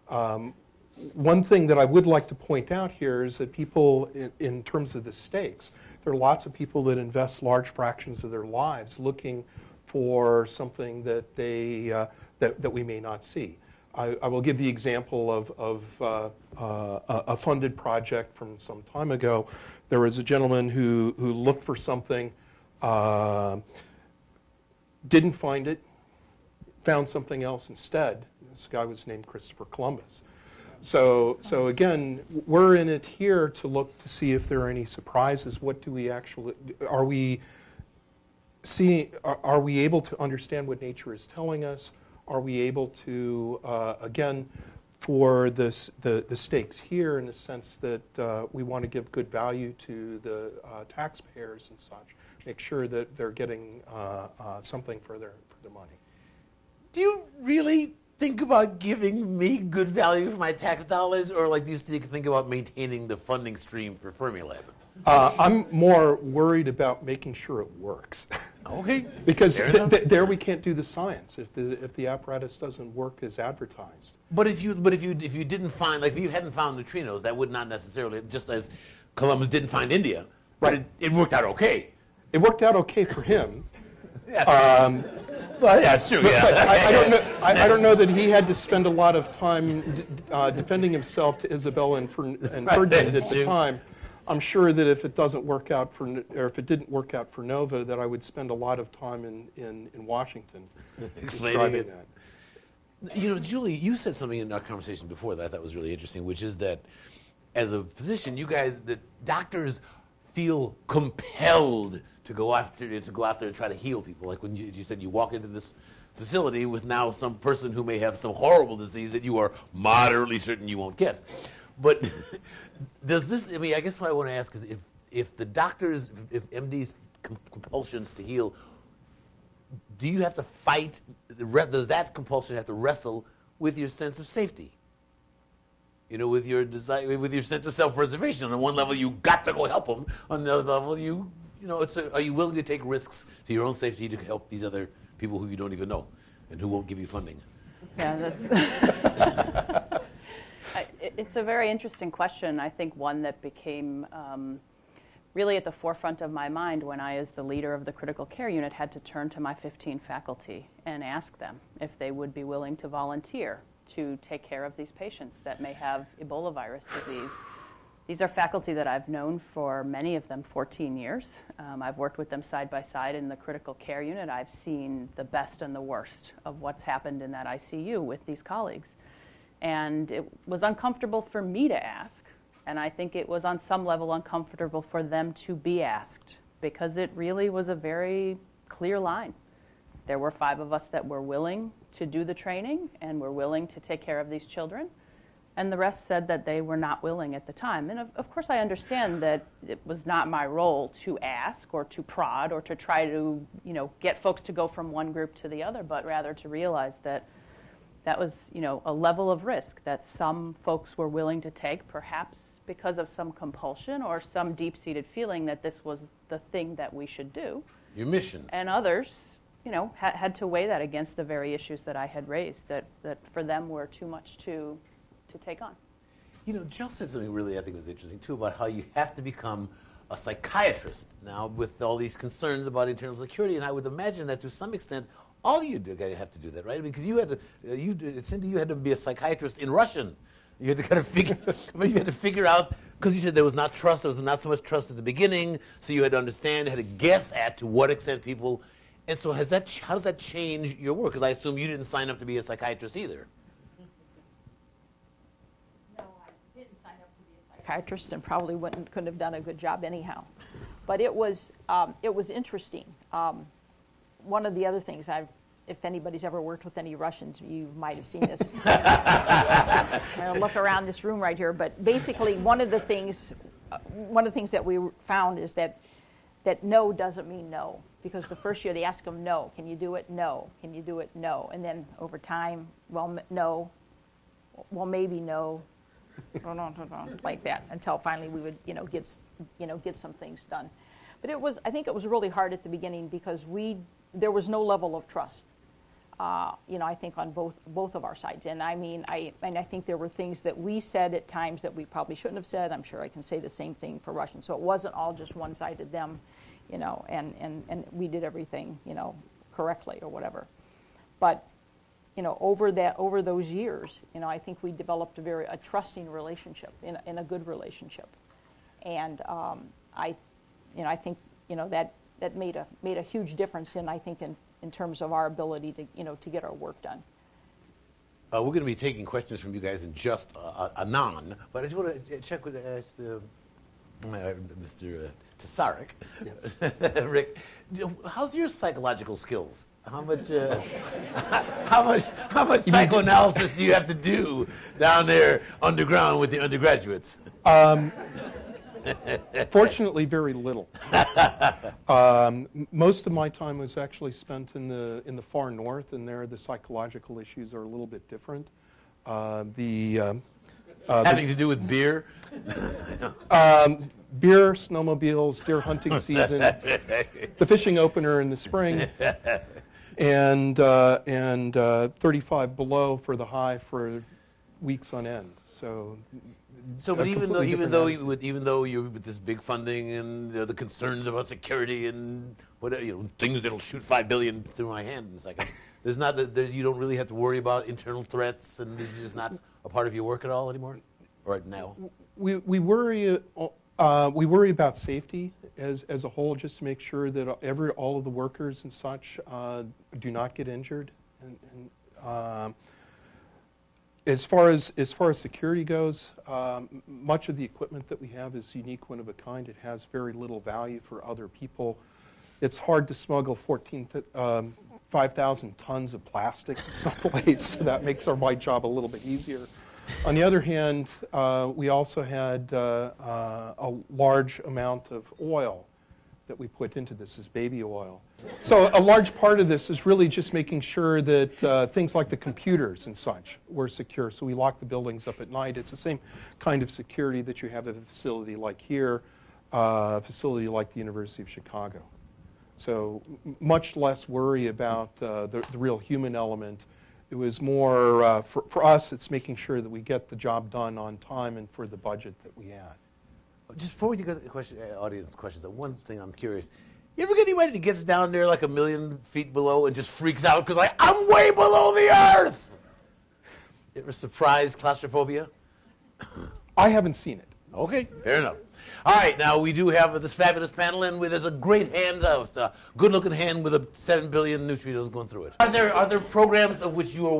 One thing that I would like to point out here is that people, in terms of the stakes, there are lots of people that invest large fractions of their lives looking for something that that we may not see. I will give the example of a funded project from some time ago. There was a gentleman who looked for something, didn't find it, found something else instead. This guy was named Christopher Columbus. So again, we're in it here to look to see if there are any surprises. What do we actually, are we able to understand what nature is telling us? Are we able to, again, for the stakes here in the sense that we want to give good value to the taxpayers and such, make sure that they're getting something for their money. Do you really think about giving me good value for my tax dollars, or like do you think about maintaining the funding stream for Fermilab? I'm more worried about making sure it works. Okay. Because there we can't do the science if the apparatus doesn't work as advertised. But if you didn't find, like if you hadn't found neutrinos, that would not necessarily, just as Columbus didn't find India, right? It worked out okay. It worked out okay for him. Yeah. Well, yeah, it's true. But I don't know that he had to spend a lot of time defending himself to Isabella and Ferdinand at the time. I'm sure that if it doesn't work out or if it didn't work out for Nova, that I would spend a lot of time in Washington explaining that. You know, Julie, you said something in our conversation before that I thought was really interesting, which is that as a physician, you guys, the doctors feel compelled to go out there and try to heal people. Like when you said you walk into this facility with now some person who may have some horrible disease that you are moderately certain you won't get. But does this, I mean, I guess what I want to ask is if the doctors, if MDs' compulsions to heal, do you have to fight, does that compulsion have to wrestle with your sense of safety? You know, with your desire, with your sense of self-preservation. On one level, you got to go help them. On the other level, you know, are you willing to take risks to your own safety to help these other people who you don't even know and who won't give you funding? Yeah, that's it's a very interesting question. I think one that became really at the forefront of my mind when I, as the leader of the critical care unit, had to turn to my 15 faculty and ask them if they would be willing to volunteer to take care of these patients that may have Ebola virus disease. These are faculty that I've known for, many of them, 14 years. I've worked with them side by side in the critical care unit. I've seen the best and the worst of what's happened in that ICU with these colleagues. And it was uncomfortable for me to ask, and I think it was on some level uncomfortable for them to be asked, because it really was a very clear line. There were 5 of us that were willing to do the training and were willing to take care of these children. And the rest said that they were not willing at the time. And of course I understand that it was not my role to ask or to prod or to try to, you know, get folks to go from one group to the other, but rather to realize that that was, you know, a level of risk that some folks were willing to take, perhaps because of some compulsion or some deep-seated feeling that this was the thing that we should do. Your mission. And others, you know, had to weigh that against the very issues that I had raised that for them were too much to take on. You know, Joe said something really I think was interesting, too, about how you have to become a psychiatrist now with all these concerns about internal security, and I would imagine that to some extent all you have to do that, right? Because you had to, Cynthia, you had to be a psychiatrist in Russian. You had to kind of figure out, because you said there was not trust, there was not so much trust at the beginning, so you had to understand, had to guess at to what extent people, and so how does that change your work? Because I assume you didn't sign up to be a psychiatrist either. No, I didn't sign up to be a psychiatrist and probably couldn't have done a good job anyhow. But it was interesting. One of the other things if anybody's ever worked with any Russians, you might have seen this. I'm going to look around this room right here, but basically one of the things that we found is that no doesn't mean no, because the first year they ask them no, can you do it? No. Can you do it? No. And then over time, well, no, well, maybe no, like that, until finally we would get some things done. But I think it was really hard at the beginning because there was no level of trust. I think on both of our sides. And I think there were things that we said at times that we probably shouldn't have said. I'm sure I can say the same thing for Russians. So it wasn't all just one-sided them, and we did everything, correctly or whatever. But, over those years, I think we developed a trusting relationship, in a good relationship. And I think, that made a huge difference in terms of our ability to get our work done. We're going to be taking questions from you guys in just anon, but I just want to check with Mr. Tesarek. Yes. Rick, how's your psychological skills? How much psychoanalysis do you have to do down there underground with the undergraduates? Fortunately, very little. Most of my time was actually spent in the far north, and there the psychological issues are a little bit different. Having to do with beer? Beer, snowmobiles, deer hunting season, the fishing opener in the spring, and 35 below for the high for weeks on end. So, but even though you're with this big funding and the concerns about security and whatever, things that'll shoot $5 billion through my hand in a second, you don't really have to worry about internal threats, and this is just not a part of your work at all anymore, right now. We worry about safety as a whole, just to make sure that all of the workers and such do not get injured. As far as security goes, much of the equipment that we have is unique, one of a kind. It has very little value for other people. It's hard to smuggle 5,000 tons of plastic someplace, so that makes my job a little bit easier. On the other hand, we also had a large amount of oil that we put into this as baby oil. So a large part of this is really just making sure that things like the computers and such were secure. So we lock the buildings up at night. It's the same kind of security that you have at a facility like here, a facility like the University of Chicago. So much less worry about the real human element. It was more, for us, it's making sure that we get the job done on time and for the budget that we had. Just before we go to the audience questions, one thing I'm curious. You ever get anybody that gets down there like 1,000,000 feet below and just freaks out because I'm way below the earth? You ever surprise claustrophobia? I haven't seen it. Okay, fair enough. All right, now we do have this fabulous panel, and there's a great hand, a good-looking hand with 7 billion neutrinos going through it. Are there programs of which you are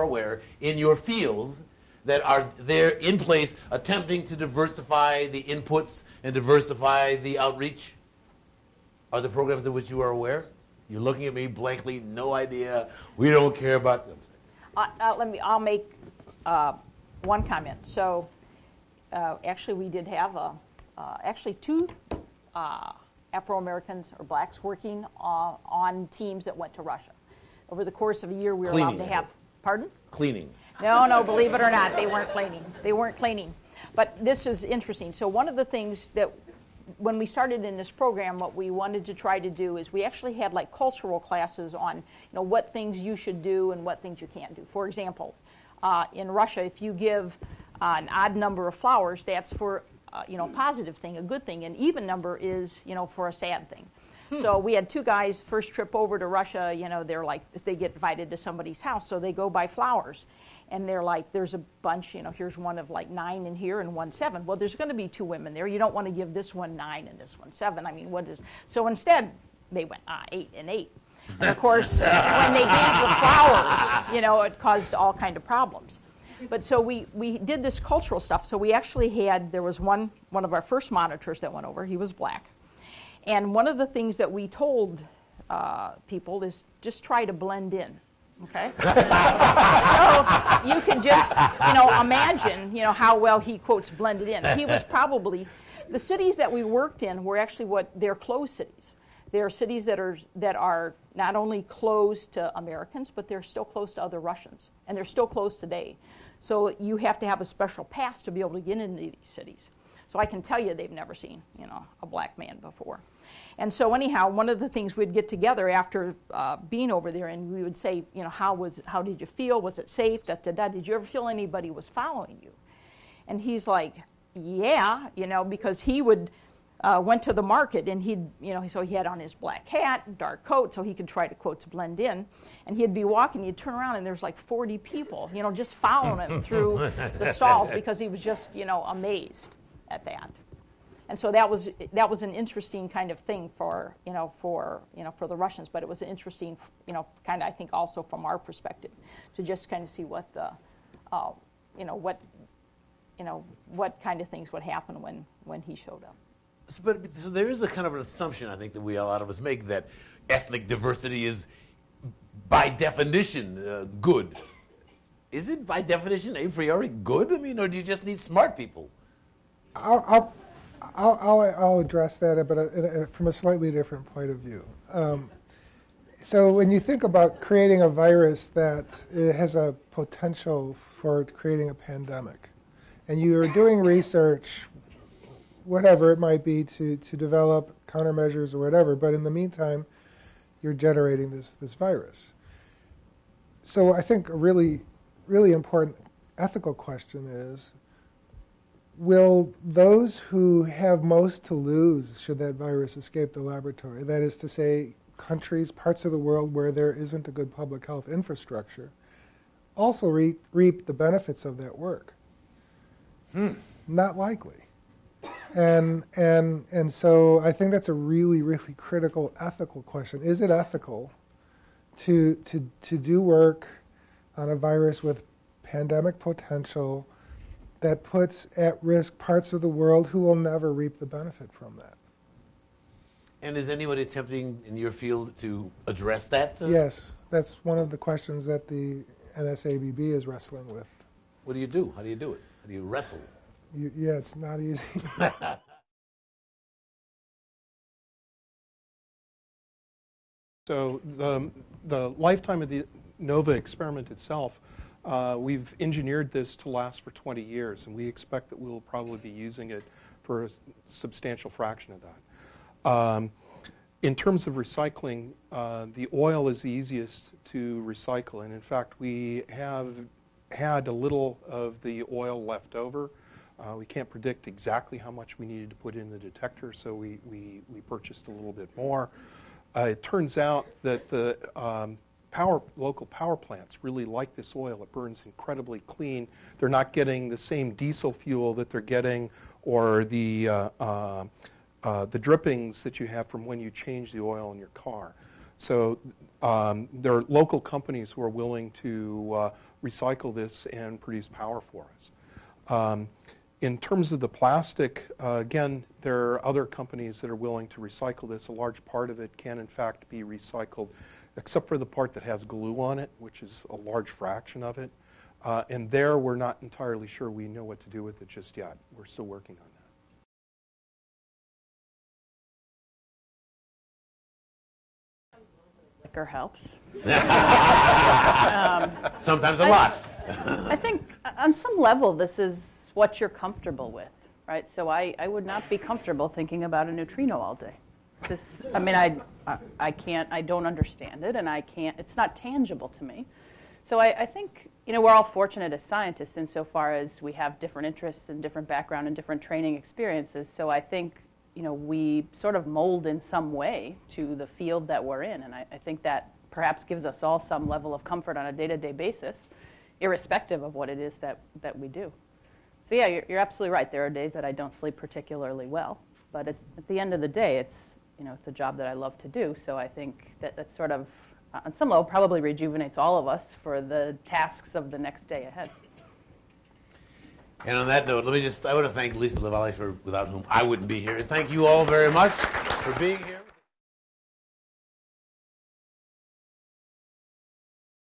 aware in your fields that are there in place attempting to diversify the inputs and diversify the outreach? Are there programs of which you are aware? You're looking at me blankly, no idea. We don't care about them. I'll make one comment. So actually we did have two Afro-Americans or blacks working on teams that went to Russia. Over the course of a year, we were allowed to have, pardon? Cleaning. No, believe it or not, they weren't cleaning. They weren't cleaning. But this is interesting. So one of the things that, when we started in this program, what we wanted to try to do is we actually had like cultural classes on, what things you should do and what things you can't do. For example, in Russia, if you give an odd number of flowers, that's for, a positive thing, a good thing. An even number is, for a sad thing. So we had two guys, first trip over to Russia, you know, they're like, they get invited to somebody's house, so they go buy flowers. And they're like, there's a bunch, you know, here's one of like 9 in here and 1 7. Well, there's going to be 2 women there. You don't want to give this one 9 and this one 7. I mean, what is, so instead, they went 8 and 8. And of course, when they gave the flowers, you know, it caused all kind of problems. But so we did this cultural stuff. So we actually had, there was one of our first monitors that went over. He was black. And one of the things that we told people is just try to blend in. Okay. So you can just, you know, imagine, you know, how well he quotes blended in. He was probably, the cities that we worked in were actually they're closed cities. They're cities that are not only closed to Americans, but they're still closed to other Russians, and they're still closed today. So you have to have a special pass to be able to get into these cities. So I can tell you they've never seen, you know, a black man before. And so anyhow, one of the things we'd get together after being over there, and we would say, you know, how did you feel? Was it safe? Da, da, da. Did you ever feel anybody was following you? And he's like, yeah, you know, because he would went to the market, and he'd, you know, so he had on his black hat and dark coat, so he could try to, quotes, blend in. And he'd be walking, he'd turn around, and there's like 40 people, you know, just following him through the stalls because he was just, you know, amazed at that. And so that was an interesting kind of thing for the Russians, but it was an interesting, you know, kind of, I think, also from our perspective, to just kind of see what the, what kind of things would happen when he showed up. So there is a kind of an assumption, I think, that a lot of us make, that ethnic diversity is, by definition, good. Is it, by definition, a priori good? I mean, or do you just need smart people? I'll address that, but from a slightly different point of view. So when you think about creating a virus that has a potential for creating a pandemic, and you are doing research, whatever it might be, to develop countermeasures or whatever, but in the meantime, you're generating this virus. So I think a really, really important ethical question is, will those who have most to lose should that virus escape the laboratory, that is to say, countries, parts of the world where there isn't a good public health infrastructure, also reap the benefits of that work? Not likely. And so I think that's a really, really critical ethical question. Is it ethical to do work on a virus with pandemic potential that puts at risk parts of the world who will never reap the benefit from that? And is anybody attempting in your field to address that? Yes, that's one of the questions that the NSABB is wrestling with. What do you do? How do you do it? How do you wrestle? Yeah, it's not easy. So the lifetime of the NOVA experiment itself, we've engineered this to last for 20 years, and we expect that we'll probably be using it for a substantial fraction of that. In terms of recycling, the oil is the easiest to recycle, and in fact, we have had a little of the oil left over. We can't predict exactly how much we needed to put in the detector, so we purchased a little bit more. It turns out that the local power plants really like this oil. It burns incredibly clean. They're not getting the same diesel fuel that they're getting, or the drippings that you have from when you change the oil in your car. So there are local companies who are willing to recycle this and produce power for us. In terms of the plastic, again, there are other companies that are willing to recycle this. A large part of it can, in fact, be recycled, except for the part that has glue on it, which is a large fraction of it. And there, we're not entirely sure we know what to do with it just yet. We're still working on that. Liquor helps. Sometimes a lot. I think on some level this is what you're comfortable with, right? So I would not be comfortable thinking about a neutrino all day. I mean, I can't, I don't understand it, and I can't, it's not tangible to me. So I think, you know, we're all fortunate as scientists insofar as we have different interests and different background and different training experiences. So I think we sort of mold in some way to the field that we're in. And I think that perhaps gives us all some level of comfort on a day-to-day basis, irrespective of what it is that we do. So yeah, you're absolutely right. There are days that I don't sleep particularly well. But at the end of the day, it's a job that I love to do. So I think that sort of, on some level, probably rejuvenates all of us for the tasks of the next day ahead. And on that note, I want to thank Lisa LaValle, without whom I wouldn't be here. And thank you all very much for being here.